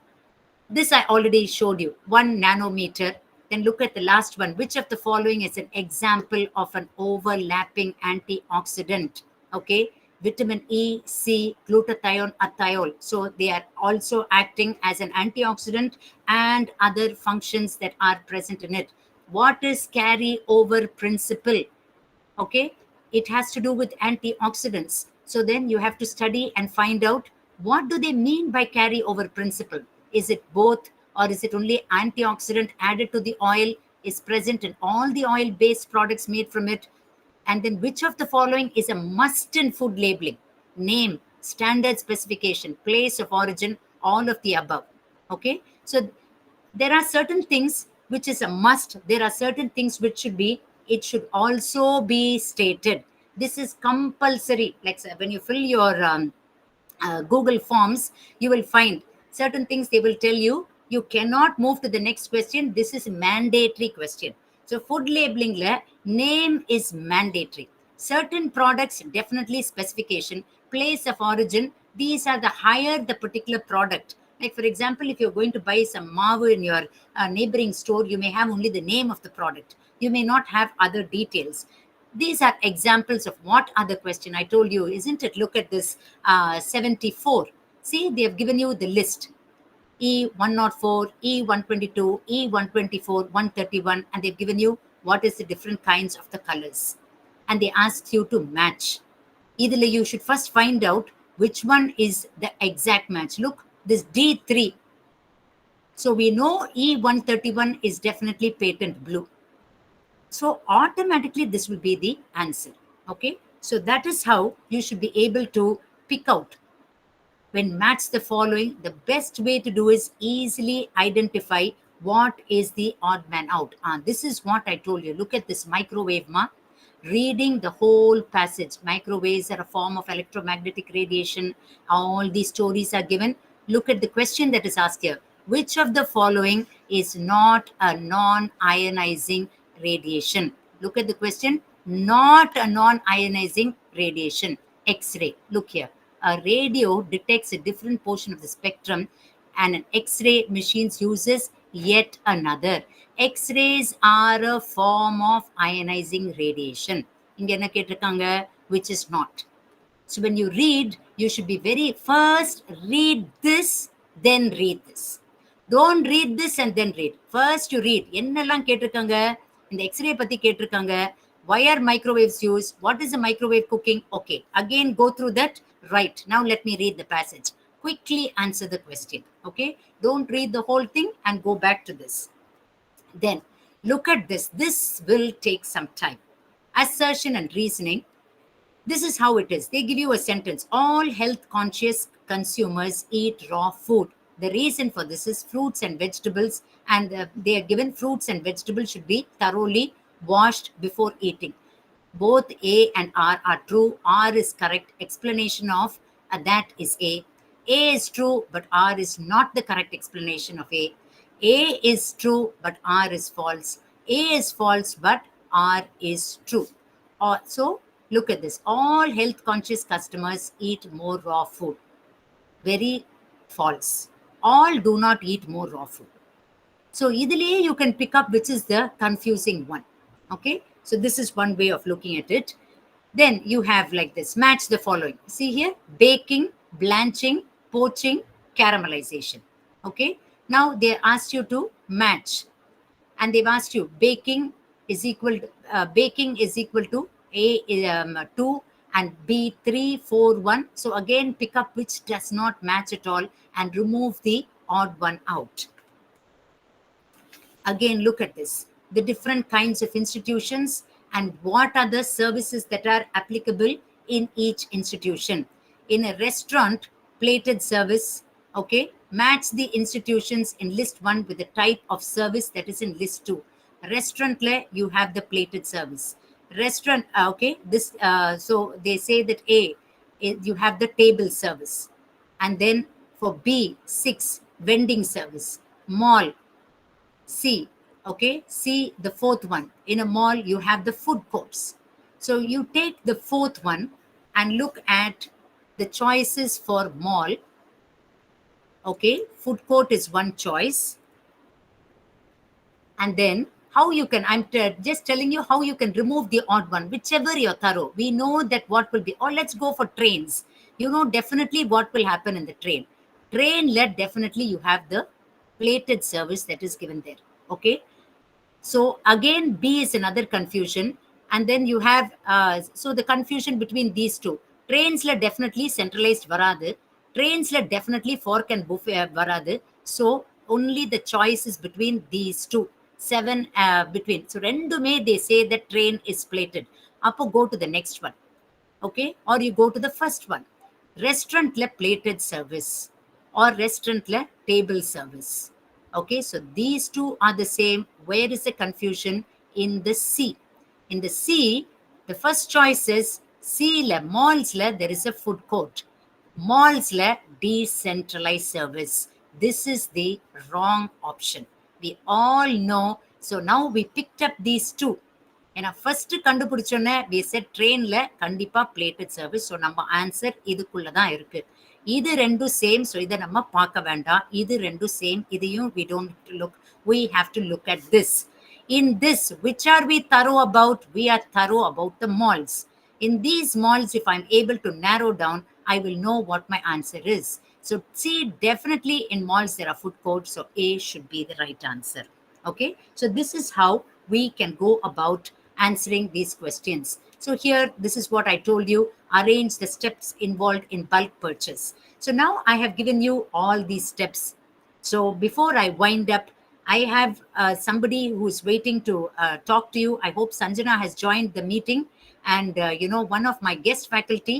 this I already showed you, 1 nanometer. Then look at the last one. Which of the following is an example of an overlapping antioxidant? Okay, vitamin E, C, glutathione, ethiol. So they are also acting as an antioxidant and other functions that are present in it. What is carry-over principle? Okay, it has to do with antioxidants. So then you have to study and find out what do they mean by carry-over principle. Is it both, or is it only antioxidant added to the oil is present in all the oil-based products made from it? And then which of the following is a must in food labeling? Name, standard specification, place of origin, all of the above. Okay, so there are certain things which is a must. There are certain things which should be, it should also be stated. This is compulsory. Like when you fill your Google Forms, you will find certain things. They will tell you you cannot move to the next question. This is mandatory question. So food labeling name is mandatory. Certain products definitely specification, place of origin. These are the higher the particular product. Like for example, if you're going to buy some mavu in your neighboring store, you may have only the name of the product. You may not have other details. These are examples of what other question I told you, isn't it? Look at this 74. See, they have given you the list. E104, E122, E124, 131, and they've given you what is the different kinds of the colors. And they ask you to match. Either you should first find out which one is the exact match. Look, this D3. So we know E131 is definitely patent blue. So automatically this will be the answer. Okay. So that is how you should be able to pick out. When match the following, the best way to do is easily identify what is the odd man out. This is what I told you. Look at this microwave, reading the whole passage. Microwaves are a form of electromagnetic radiation. All these stories are given. Look at the question that is asked here. Which of the following is not a non-ionizing radiation? Look at the question. Not a non-ionizing radiation. X-ray. Look here. A radio detects a different portion of the spectrum, and an X-ray machine uses yet another. X-rays are a form of ionizing radiation. Inga enna ketirukanga, which is not. So when you read, you should be very first read this, then read this. Don't read this and then read. First you read. Ennallam ketirukanga, இந்த X-ray பத்தி கேட்டிருக்காங்க. Why are microwaves used? What is a microwave cooking? Okay, again go through that. Right, now let me read the passage. Quickly answer the question. Okay, don't read the whole thing and go back to this. Then look at this. This will take some time. Assertion and reasoning. This is how it is. They give you a sentence. All health conscious consumers eat raw food. The reason for this is fruits and vegetables, and they are given fruits and vegetables should be thoroughly washed before eating. Both A and R are true. R is correct. Explanation of that is A. A is true, but R is not the correct explanation of A. A is true, but R is false. A is false, but R is true. So look at this. All health conscious customers eat more raw food. Very false. All do not eat more raw food. So either you can pick up which is the confusing one. Okay. So this is one way of looking at it. Then you have like this. Match the following. See here. Baking, blanching, poaching, caramelization. Okay. Now they asked you to match. And they've asked you baking is equal to A 2 and B 3, 4, 1. So again, pick up which does not match at all and remove the odd one out. Again, look at this. The different kinds of institutions and what are the services that are applicable in each institution. In a restaurant, plated service, okay, match the institutions in list 1 with the type of service that is in list 2. Restaurant, you have the plated service. Restaurant, okay, this, so they say that A, you have the table service. And then for B, 6, vending service. Mall, C, okay, C, the fourth one. In a mall, you have the food courts. So you take the fourth one and look at the choices for mall. Okay, food court is one choice. And then how you can, I'm just telling you how you can remove the odd one, whichever you're thorough. We know that what will be, or let's go for trains. You know definitely what will happen in the train. Train-led, definitely you have the plated service that is given there. Okay. So again, B is another confusion. And then you have, so the confusion between these two. Trains-led definitely centralized varadu. Trains-led definitely fork and buffet varadu. So only the choice is between these two. 7 between. So rendume they say that train is plated. Apo go to the next one. Okay. Or you go to the first one. Restaurant-led plated service or restaurant-led table service. Okay, so these two are the same. Where is the confusion? In the C. In the C, the first choice is C la malls la there is a food court. Malls la decentralized service. This is the wrong option. We all know. So now we picked up these two. ஏன்னா first கண்டுபிடிச்சோன்னே we said ட்ரெயின்ல கண்டிப்பா plated service. So நம்ம answer இதுக்குள்ள தான் இருக்கு. இது ரெண்டும் same. So இதை நம்ம பார்க்க வேண்டாம். இது ரெண்டும் சேம். இதையும் we don't look. We have to look at this. In this, which are we thorough about? We are thorough about the malls. In these malls, if I'm able to narrow down, I will know what my answer is. So see, definitely in malls there are food courts. So A should be the right answer. Okay. So this is how we can go about answering these questions. So here, this is what I told you. Arrange the steps involved in bulk purchase. So now I have given you all these steps. So before I wind up, I have somebody who is waiting to talk to you. I hope Sanjana has joined the meeting. And, one of my guest faculty,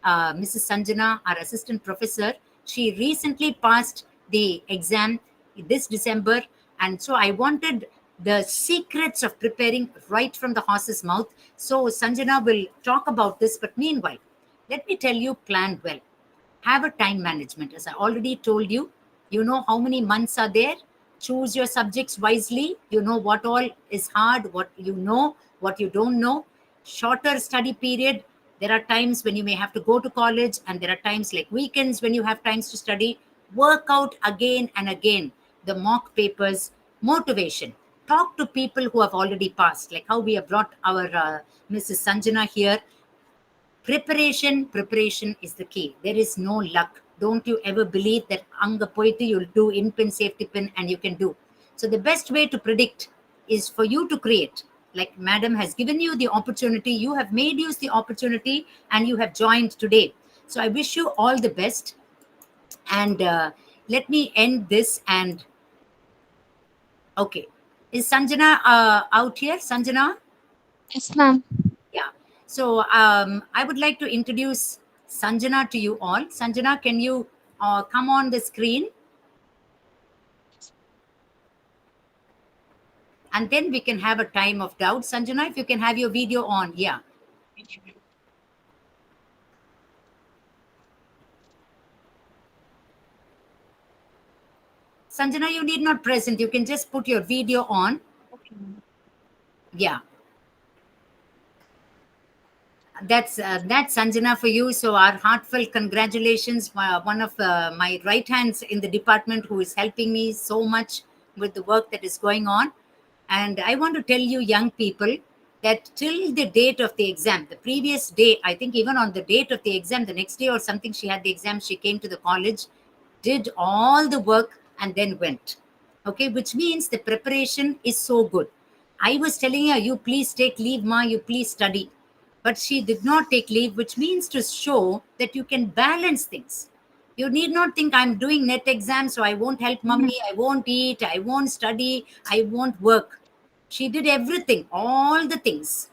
Mrs. Sanjana, our assistant professor, she recently passed the exam this December. And so I wanted the secrets of preparing right from the horse's mouth. So Sanjana will talk about this. But meanwhile, let me tell you, plan well. Have a time management. As I already told you, you know how many months are there. Choose your subjects wisely. You know what all is hard, what you know, what you don't know. Shorter study period. There are times when you may have to go to college, and there are times like weekends when you have times to study. Work out again and again the mock papers. Motivation. Talk to people who have already passed, like how we have brought our Mrs. Sanjana here. Preparation is the key. There is no luck. Don't you ever believe that anga poitu you'll do in pin safety pin and you can do. So the best way to predict is for you to create. Like madam has given you the opportunity, you have made use the opportunity, and you have joined today. So I wish you all the best. And let me end this. And okay, is Sanjana out here? Sanjana? Yes, ma'am. Yeah. So I would like to introduce Sanjana to you all. Sanjana, can you come on the screen? And then we can have a time of doubt. Sanjana, if you can have your video on. Yeah. Sanjana, you need not present. You can just put your video on. Okay. Yeah. That's Sanjana for you. So our heartfelt congratulations. One of my right hands in the department who is helping me so much with the work that is going on. And I want to tell you young people that till the date of the exam, the previous day, I think even on the date of the exam, the next day or something, she had the exam, she came to the college, did all the work, and then went. Okay, which means the preparation is so good. I was telling her, you please take leave, ma, you please study. But she did not take leave, which means to show that you can balance things. You need not think I'm doing net exam, so I won't help mummy, I won't eat, I won't study, I won't work. She did everything, all the things,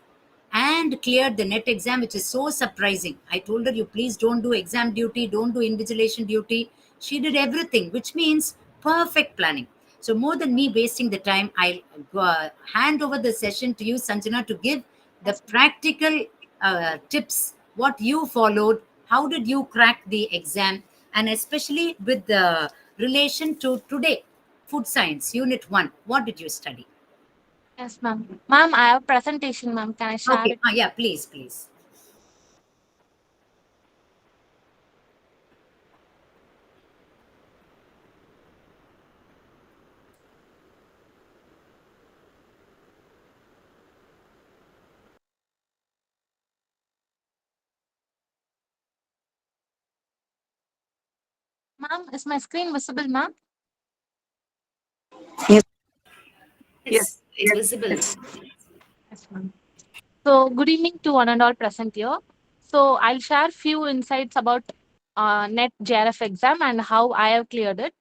and cleared the net exam, which is so surprising. I told her, you please don't do exam duty, don't do invigilation duty. She did everything, which means perfect planning. So more than me wasting the time, I'll hand over the session to you, Sanjana, to give the practical tips, what you followed, how did you crack the exam, and especially with the relation to today, food science, unit 1, what did you study? Yes, ma'am. Ma'am, I have presentation, ma'am. Can I share Okay. it? Yeah, please. Ma'am, is my screen visible, ma'am? It's visible. Yes, ma'am. So, good evening to one and all present here. So, I'll share few insights about NET JRF exam and how I have cleared it.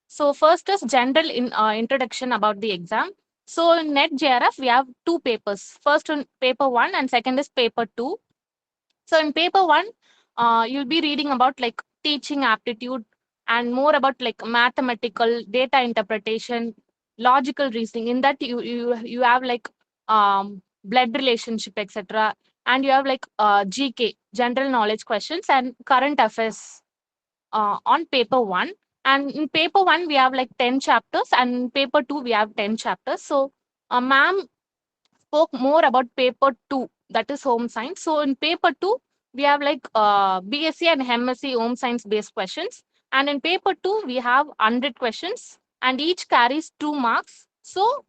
So, first is general introduction about the exam. So, in NET JRF, we have two papers. First, on paper 1, and second is paper 2. So, in paper 1, you'll be reading about like teaching aptitude and more about like mathematical data interpretation, logical reasoning. In that you have like blood relationship, etc. And you have like GK, general knowledge questions, and current affairs on paper one. And in paper one we have like 10 chapters, and in paper two we have 10 chapters. So ma'am spoke more about paper two, that is home science. So in paper two, we have like BSc and MSc home science based questions. And in paper two, we have 100 questions and each carries 2 marks. So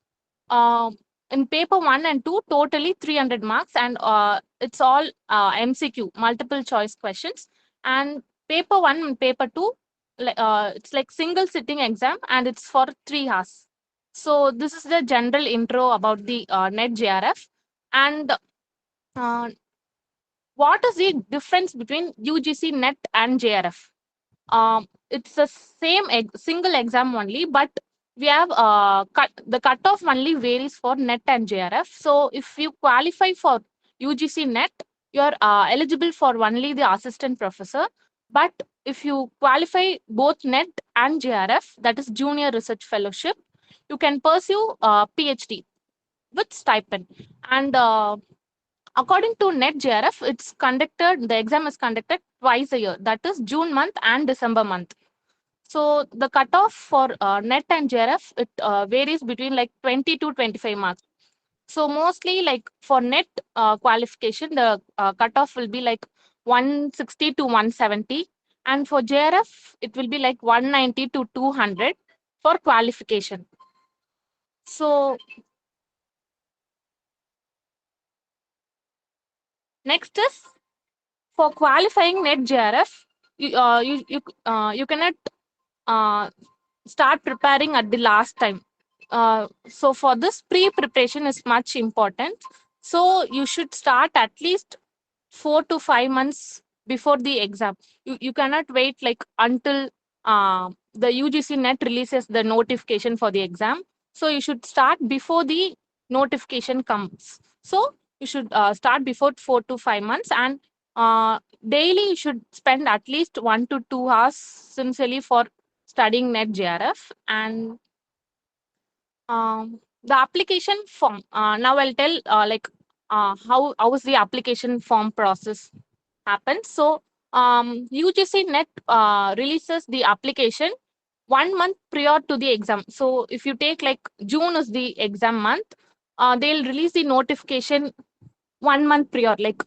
in paper one and two, totally 300 marks, and it's all MCQ, multiple choice questions. And paper one and paper two, it's like single sitting exam and it's for 3 hours. So this is the general intro about the NET JRF. And uh, what is the difference between UGC NET and JRF? It's the same single exam only, but we have the cutoff only varies for NET and JRF. So if you qualify for UGC NET, you're eligible for only the assistant professor. But if you qualify both NET and JRF, that is junior research fellowship, you can pursue PhD with stipend. And according to NET JRF, the exam is conducted twice a year, that is June month and December month. So the cutoff for NET and JRF, it varies between like 20 to 25 marks. So mostly like for NET qualification, the cutoff will be like 160 to 170. And for JRF, it will be like 190 to 200 for qualification. So next is for qualifying NET JRF, you cannot uh, start preparing at the last time. So for this, pre-preparation is much important. So you should start at least 4 to 5 months before the exam. You cannot wait like until the UGC NET releases the notification for the exam. So you should start before the notification comes. So you should start before 4 to 5 months, and daily you should spend at least 1 to 2 hours sincerely for studying NET JRF. And the application form. Now I'll tell how is the application form process happens. So UGC NET releases the application 1 month prior to the exam. So if you take like June is the exam month, they'll release the notification 1 month prior. Like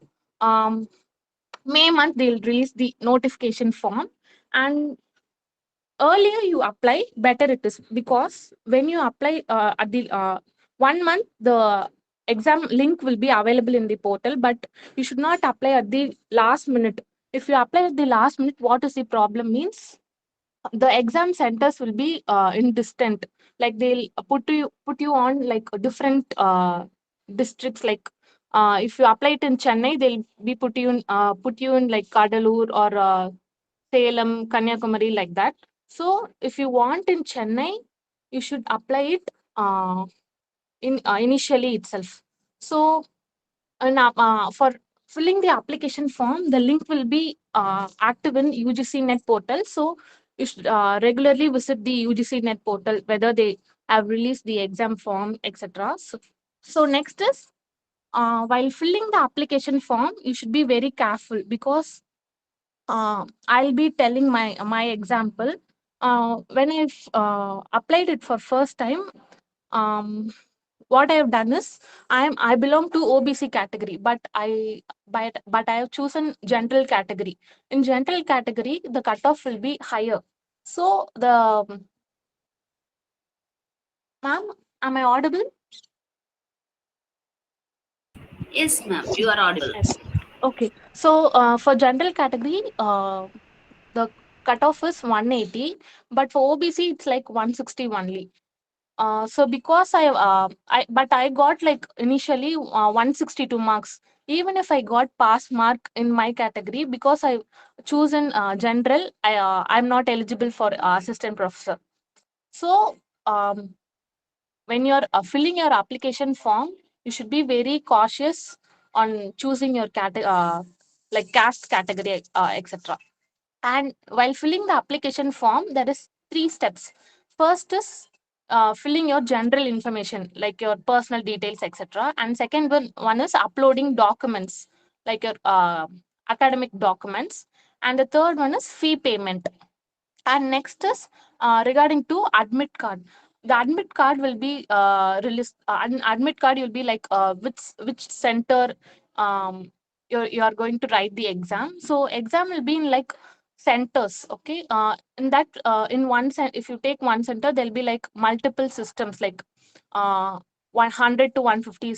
May month they'll release the notification form, and earlier you apply, better it is, because when you apply at the 1 month, the exam link will be available in the portal, but you should not apply at the last minute. If you apply at the last minute, what is the problem means? The exam centers will be in distant, like they'll put you on like different districts. Like if you apply it in Chennai, they'll be put you in like Kadalur or Salem, Kanyakumari, like that. So if you want in Chennai, you should apply it in initially itself. So and for filling the application form, the link will be active in UGC NET portal. So you should regularly visit the UGC NET portal, whether they have released the exam form, etc. So next is while filling the application form, you should be very careful, because I'll be telling my example. When I've applied it for first time, what I have done is I belong to OBC category, but I have chosen general category. In general category, the cutoff will be higher. So ma'am, am I audible? Yes, ma'am, you are audible. Yes. Okay. So for general category, the cutoff is 180, but for OBC it's like 160 only. So because I got like initially 162 marks. Even if I got pass mark in my category, because I chosen general, I'm not eligible for assistant professor. So when you're filling your application form, you should be very cautious on choosing your like caste category, etc. And while filling the application form, there is 3 steps. First is filling your general information like your personal details, etc. And second one is uploading documents like your academic documents. And the third one is fee payment. And next is regarding to admit card. The admit card will be released. Admit card will be like which center you are going to write the exam. So exam will be in like centers. Okay. In that in if you take one center, there'll be like multiple systems like uh 100 to 150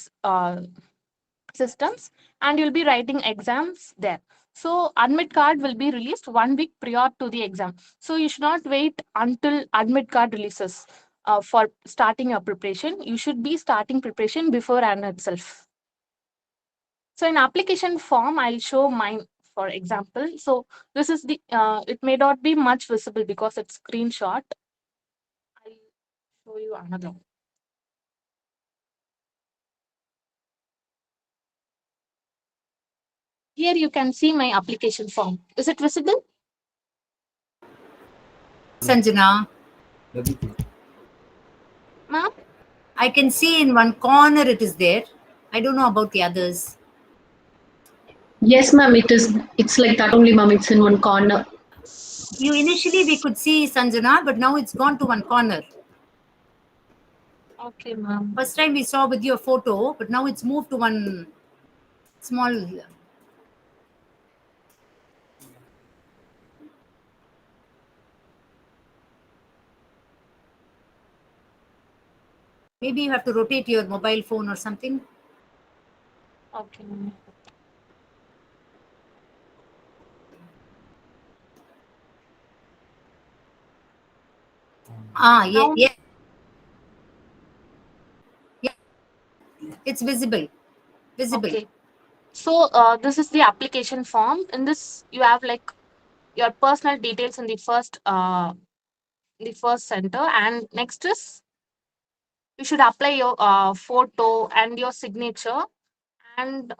systems, and you'll be writing exams there. So admit card will be released 1 week prior to the exam. So you should not wait until admit card releases for starting your preparation. You should be starting preparation before and itself. So in application form, I'll show mine for example. So this is the it may not be much visible because it's screenshot. I'll show you another. Here you can see my application form. Is it visible? Sanjana, Ma'am? I can see in one corner it is there. I don't know about the others. Yes, ma'am, it is. It's like that only, ma'am. It's in one corner. You initially we could see Sanjana, but now it's gone to one corner. Okay, ma'am. First time we saw with your photo, but now it's moved to one small. Maybe you have to rotate your mobile phone or something. Okay. Ah, yeah, Now, yeah. Yeah, it's visible. Visible. okay. So this is the application form. In this, you have like your personal details in the first center, and next is you should apply your photo and your signature, and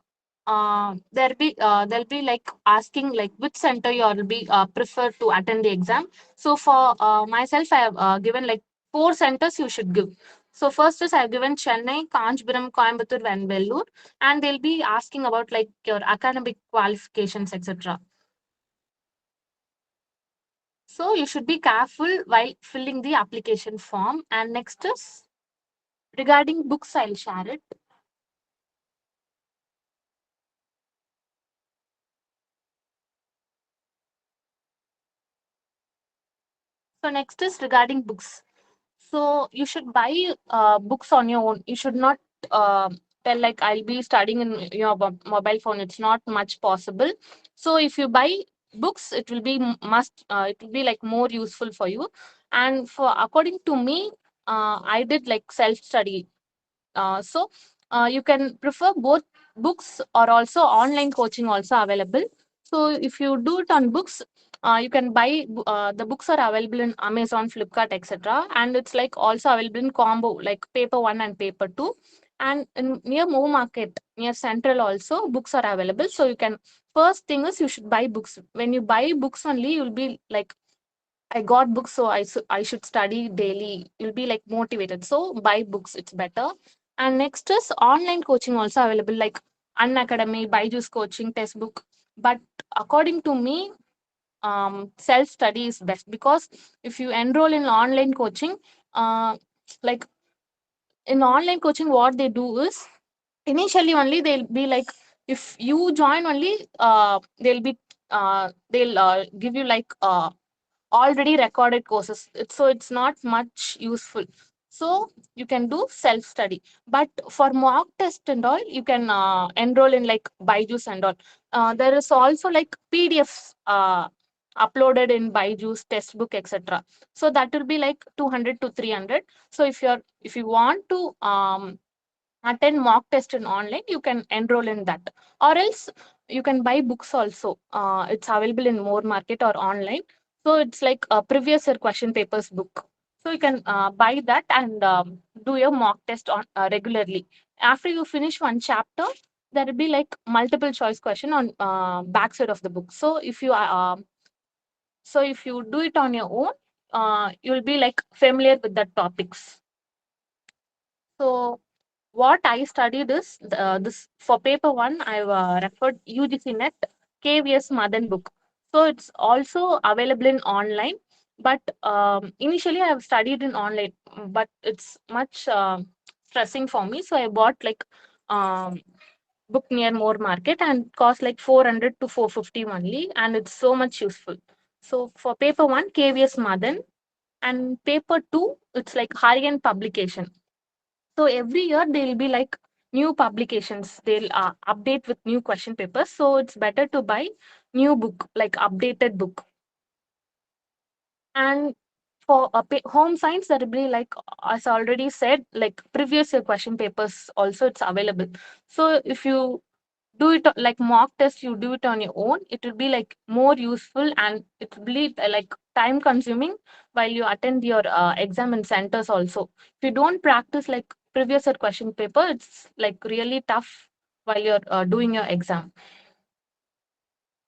there'll be like asking like which center you'll be prefer to attend the exam. So for myself, I have given like 4 centers you should give. So first is I've given Chennai, Kanchipuram, Coimbatore, and Vellore, and they'll be asking about like your academic qualifications, etc. So you should be careful while filling the application form. And next is regarding books, I'll share it. So next is regarding books. So you should buy books on your own. You should not uh, tell like I'll be studying in your mobile phone. It's not much possible. So if you buy books, it will be must. It will be like more useful for you. And for according to me, I did like self study. You can prefer both books or also online coaching also available. So if you do it on books, you can buy the books are available in Amazon, Flipkart, etc. And it's like also available in combo like paper one and paper two. And in near Move Market, near Central also books are available. So you can first thing is you should buy books. When you buy books only, you'll be like I got books, so I should study daily. You'll be like motivated. So buy books, it's better. And next is online coaching also available like Unacademy, Byju's coaching, test book. But according to me, self study is best because if you enroll in online coaching, uh, like in online coaching, what they do is initially only they'll be like if you join only, they'll give you like already recorded courses. So it's not much useful. So you can do self study. But for mock test and all, you can enroll in like Byju's and all. There is also like PDFs uploaded in Byju's test book, etc. So that will be like 200 to 300. So if you want to attend mock test in online, you can enroll in that, or else you can buy books also. It's available in More Market or online. So it's like a previous year question papers book. So you can buy that and do your mock test on regularly. After you finish one chapter, there will be like multiple choice question on back side of the book. So if you So if you do it on your own, you'll be like familiar with the topics. So what I studied is this for paper one. I've referred UGC-NET KVS Madan book. So it's also available in online. But initially I've studied in online, but it's much stressing for me. So I bought like um, book near More Market and cost like 400 to 450 only, and it's so much useful. So for paper one, KVS Madan, and paper two, it's like Harian publication. So every year there will be like new publications. They'll update with new question papers. So it's better to buy new book, like updated book. And for home science, there will be like, as I already said, like previous year question papers also it's available. So if you do it like mock test, you do it on your own, it will be like more useful, and it will be like time consuming while you attend your exam in centers also. If you don't practice like previous year question paper, it's like really tough while you're doing your exam.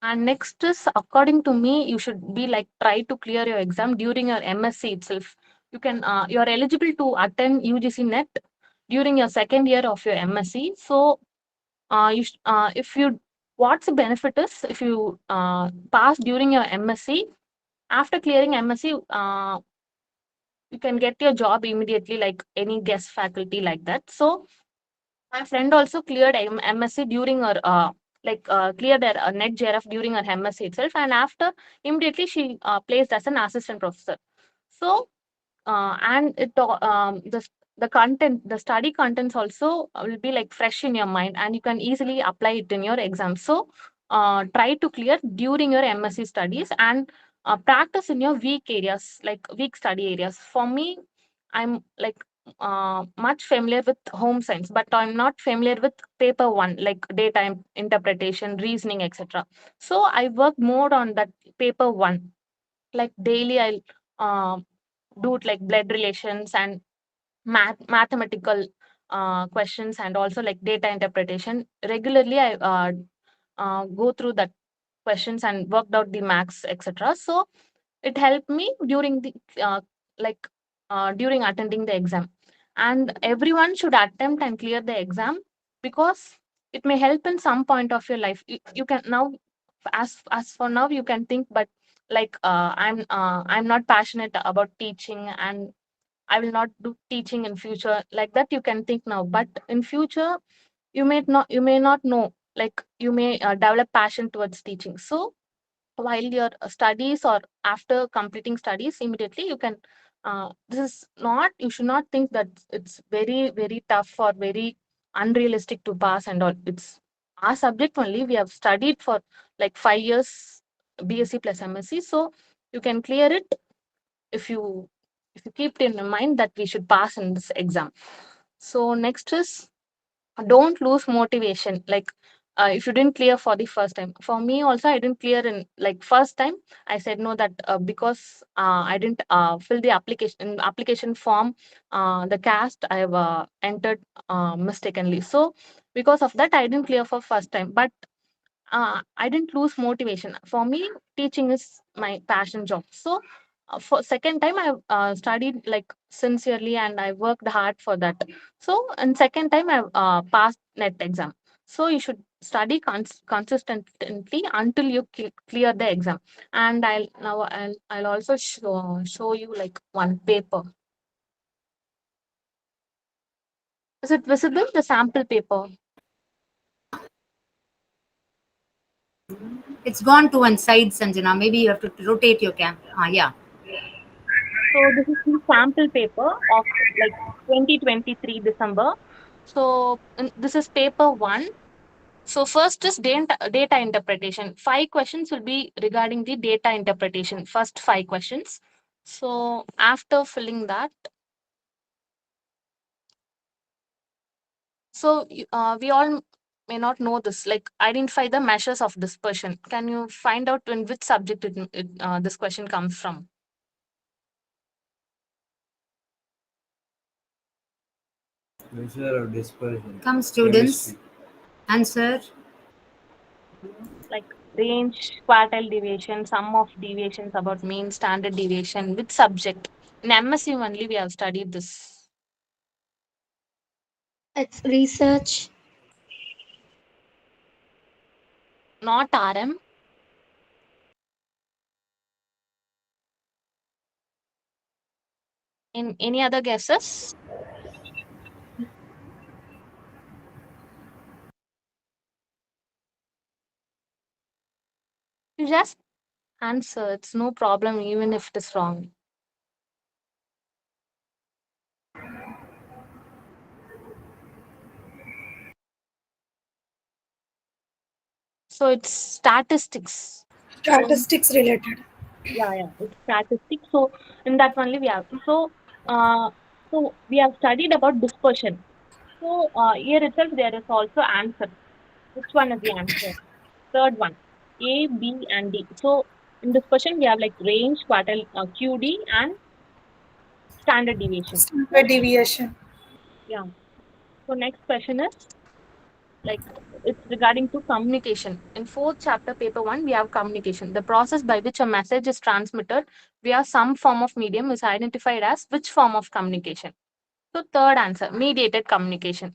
And next is, according to me, you should be like try to clear your exam during your MSc itself. You can you're eligible to attend UGC-NET during your second year of your MSc. So if you, what's the benefit is, if you pass during your MSc, after clearing MSc, you can get your job immediately, like any guest faculty like that. So my friend also cleared MSc during her cleared her net JRF during her MSc itself, and after immediately she placed as an assistant professor. So and the content, the study contents also will be like fresh in your mind, and you can easily apply it in your exam. So try to clear during your MSc studies, and practice in your weak areas, like weak study areas. For me, I'm like much familiar with home science, but I'm not familiar with paper one, like data interpretation, reasoning, etc. So I work more on that paper one. Like daily I'll do it like blood relations and mathematical questions, and also like data interpretation. Regularly I go through that questions and worked out the max, etc. So it helped me during the uh, like during attending the exam. And everyone should attempt and clear the exam, because it may help in some point of your life. You can now, as for now, you can think, but like I'm not passionate about teaching, and I will not do teaching in future, like that you can think now. But in future, you may not know, like you may develop passion towards teaching. So while your studies, or after completing studies, immediately you can this is not, you should not think that it's very very tough or very unrealistic to pass and all. It's our subject only, we have studied for like 5 years, BSc plus MSc. So you can clear it if you keep it in mind that we should pass in this exam. So next is, don't lose motivation. Like if you didn't clear for the first time, for me also, I didn't clear in like first time. I said no, that because I didn't fill the application form, the cast I've entered mistakenly. So because of that, I didn't clear for first time. But I didn't lose motivation. For me, teaching is my passion job. So for second time, I studied like sincerely, and I worked hard for that. So and second time, I passed net exam. So you should study consistently until you clear the exam. And I'll also show you like one paper. Is it visible, the sample paper? It's gone to one side, Sanjana. Maybe you have to rotate your camera. Yeah. So this is the sample paper of like 2023 December. So this is paper one. So first is data interpretation. 5 questions will be regarding the data interpretation. First 5 questions. So after filling that, so we all may not know this. Like identify the measures of dispersion. Can you find out in which subject this question comes from? Measure of dispersion. Come, students. Chemistry. Answer. Like range, quartile deviation, sum of deviations about mean, standard deviation with subject. In MSc only we have studied this. It's research. Not RM. In any other guesses? You just answer. It's no problem even if it is wrong. So it's statistics. Statistics related. Yeah, it's statistics. So in that only we have uh so we have studied about dispersion. So here itself there is also answer. Which one is the answer? Third one, A, B, and D. So in dispersion we have like range, quartile, QD, and standard deviation. Standard deviation. Yeah. So next question is like it's regarding to communication. In fourth chapter, paper one, we have communication. The process by which a message is transmitted via some form of medium is identified as which form of communication. So third answer, mediated communication.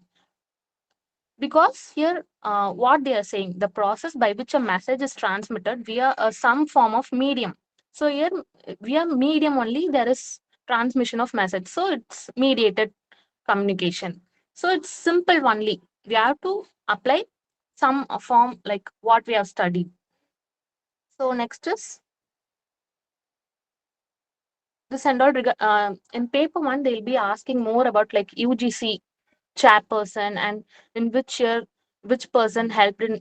Because here, what they are saying, the process by which a message is transmitted via some form of medium. So here, via medium only, there is transmission of message. So it's mediated communication. So it's simple only. We have to apply some form like what we have studied. So next is this and all. In paper one, they'll be asking more about like UGC chairperson and in which year which person helped in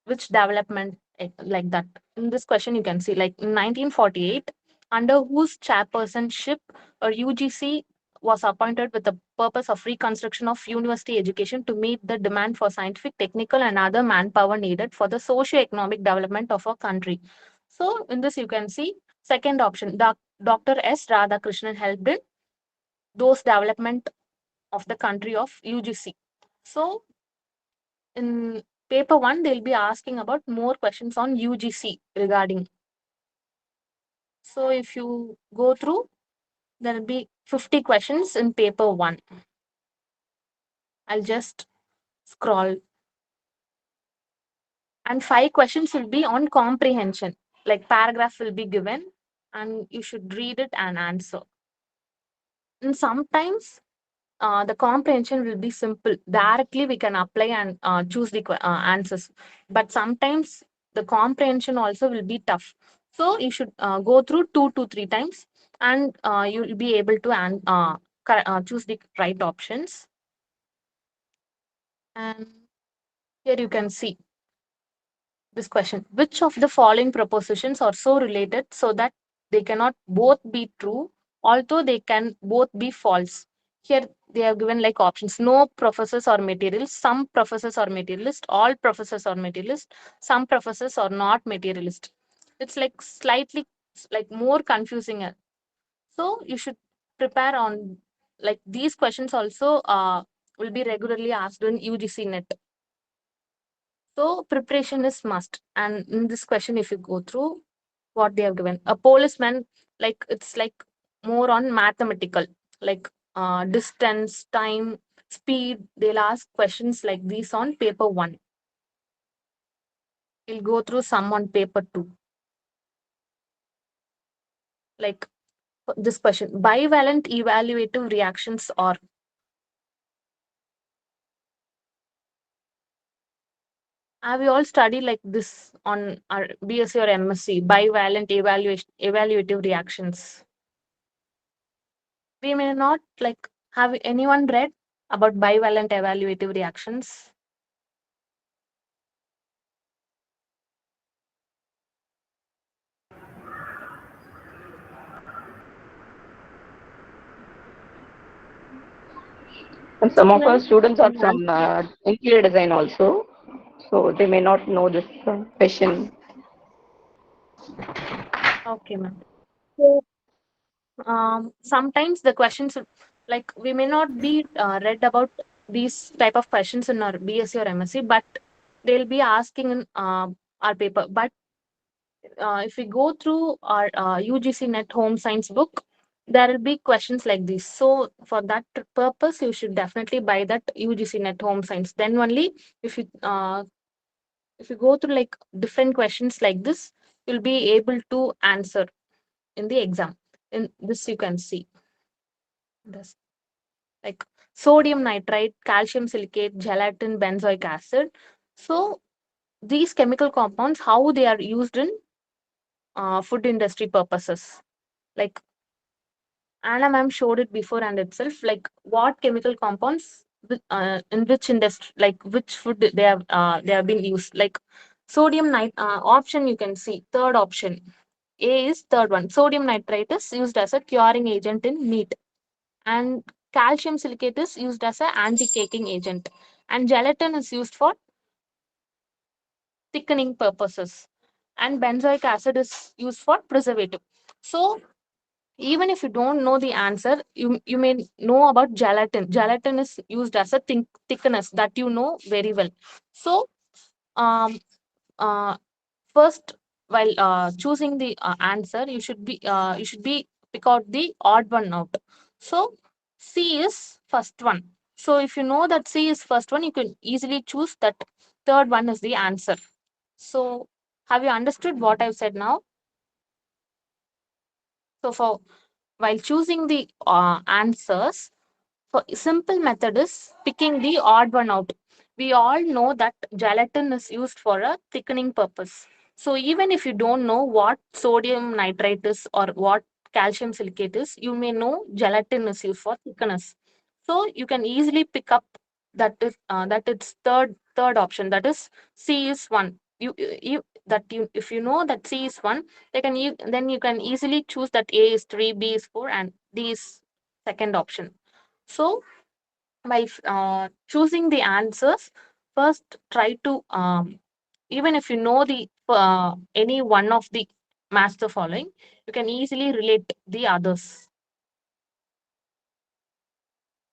which development like that. In this question, you can see like in 1948, under whose chairpersonship or UGC was appointed with the purpose of reconstruction of university education to meet the demand for scientific, technical, and other manpower needed for the socio-economic development of our country. So in this, you can see second option, Dr. S. Radhakrishnan helped in those development of the country of UGC. So in paper one, they'll be asking about more questions on UGC regarding. So if you go through, there'll be 50 questions in paper one. I'll just scroll. And 5 questions will be on comprehension. Like paragraph will be given and you should read it and answer. And sometimes the comprehension will be simple. Directly we can apply and choose the answers. But sometimes the comprehension also will be tough. So you should go through 2 to 3 times and you will be able to choose the right options. And here you can see this question. Which of the following propositions are so related so that they cannot both be true, although they can both be false? Here they have given like options. No professors are materialists, some professors are materialist, all professors are materialist, some professors are not materialist. It's like slightly like more confusing. So you should prepare on like these questions also will be regularly asked in UGC-NET. So preparation is must. And in this question, if you go through what they have given, a policeman, like it's like more on mathematical, like distance, time, speed. They'll ask questions like these on paper one. We'll go through some on paper two. Like this question, bivalent evaluative reactions are. Have we all studied like this on our BSc or MSc, bivalent evaluative reactions? We may not like have anyone read about bivalent evaluative reactions? And some of our students are from interior design also, so they may not know this question. Okay, ma'am. So sometimes the questions like we may not be read about these type of questions in our BSc or MSc, but they'll be asking in our paper. But if we go through our UGC-NET home science book, there will be questions like this. So for that purpose, you should definitely buy that UGC-NET home science. Then only if you go through like different questions like this, you'll be able to answer in the exam. In this, you can see this like sodium nitrite, calcium silicate, gelatin, benzoic acid. So these chemical compounds, how they are used in food industry purposes. Like Anna ma'am showed it before and itself, like what chemical compounds in which industry, like which food they have been used. Like sodium nit option you can see third option. A is third one. Sodium nitrite is used as a curing agent in meat, and calcium silicate is used as an anti-caking agent, and gelatin is used for thickening purposes, and benzoic acid is used for preservative. So even if you don't know the answer, you may know about gelatin. Gelatin is used as a thickness that you know very well. So um uh first, while choosing the answer, you should be pick out the odd one out. So C is first one. So if you know that C is first one, you can easily choose that third one is the answer. So have you understood what I've said now? So for while choosing the answers, for simple method is picking the odd one out. We all know that gelatin is used for a thickening purpose. So even if you don't know what sodium nitrite is or what calcium silicate is, you may know gelatin is used for thickness. So you can easily pick up that it's third option. That is C is one. You that you if you know that C is one, then you can easily choose that A is three, B is four, and D is second option. So by choosing the answers, first try to even if you know the any one of the master following, you can easily relate the others.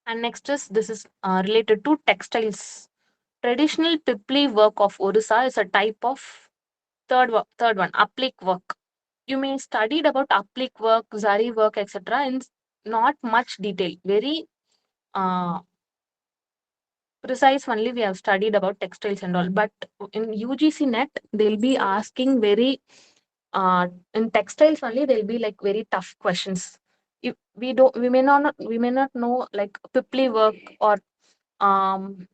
And next is this is related to textiles. Traditional pipli work of Orissa is a type of third one, applique work. You may studied about applique work, zari work, etc. in not much detail. Very uh, precise only we have studied about textiles and all. But in UGC-NET, they'll be asking very in textiles only. They'll be like very tough questions. If we may not know like pipli work or um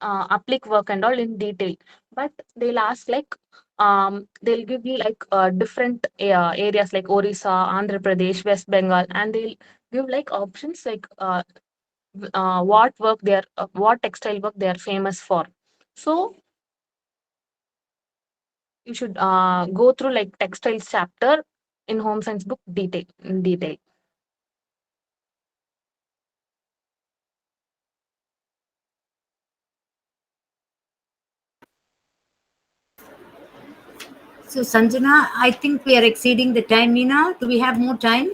applique work and all in detail, but they'll ask like they'll give you like different areas like Orissa, Andhra Pradesh, West Bengal, and they'll give like options like what textile work they are famous for. So you should go through like textiles chapter in home science book in detail. So, Sanjana, I think we are exceeding the time. Meena, do we have more time?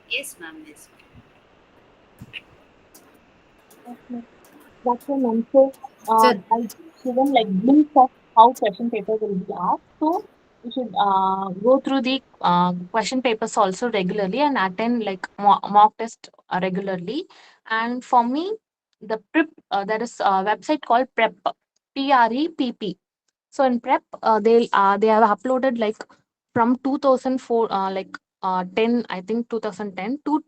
Yes, ma'am. Yes. That's an answer. So, I'll give them like glimpse of how question paper will be asked. So you should go through the question papers also regularly and attend like mock test regularly. And for me, the prep there is a website called Prep, PREPP. So in Prep, they have uploaded like from 2004, 10, I think 2010 to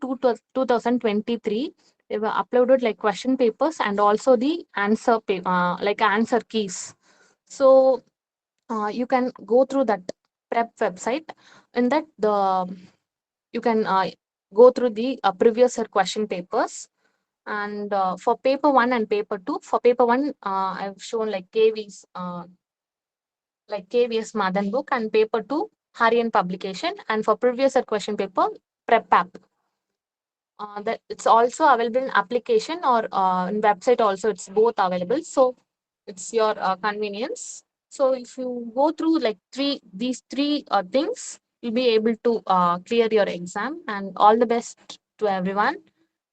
2023. They were uploaded like question papers and also the like answer keys. So you can go through that Prep website. In that you can go through the previous year question papers. And for paper one and paper two, for paper one, I've shown like KVS Madan book, and paper two, Harian publication, and for previous year question paper, Prep app. That it's also available in application or in website also. It's both available, so it's your convenience. So if you go through like these three things, you'll be able to clear your exam. And all the best to everyone.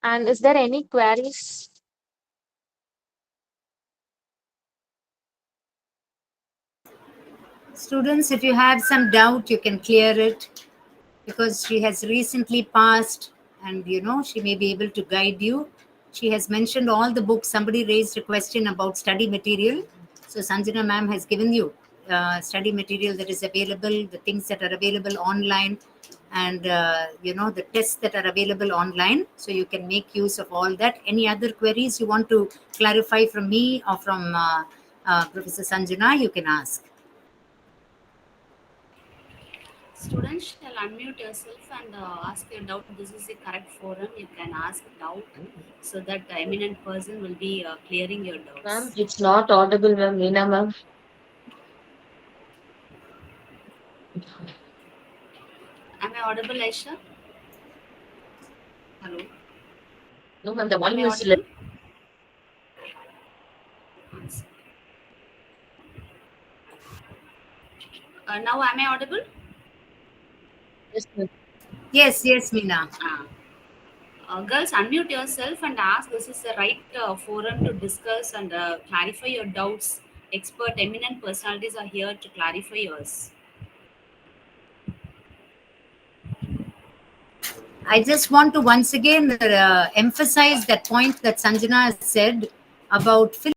And is there any queries? Students, if you have some doubt, you can clear it, because she has recently passed and she may be able to guide you. She has mentioned all the books. Somebody raised a question about study material. So Sanjana ma'am has given you study material that is available, the things that are available online, and the tests that are available online. So you can make use of all that. Any other queries you want to clarify from me or from Professor Sanjana, you can ask. Students shall unmute yourself and ask your doubt. This is the correct forum. You can ask doubt so that the eminent person will be clearing your Ma'am, doubts. it's not audible, ma'am. Meena, ma'am. Am I audible, Aisha? Hello. No, ma'am, the Am volume I is less. audible? Now am I audible? Yes, ma'am. Yes, Meena. Girls, unmute yourself and ask. This is the right forum to discuss and clarify your doubts. Expert, eminent personalities are here to clarify yours. I just want to once again emphasize that point that Sanjana said about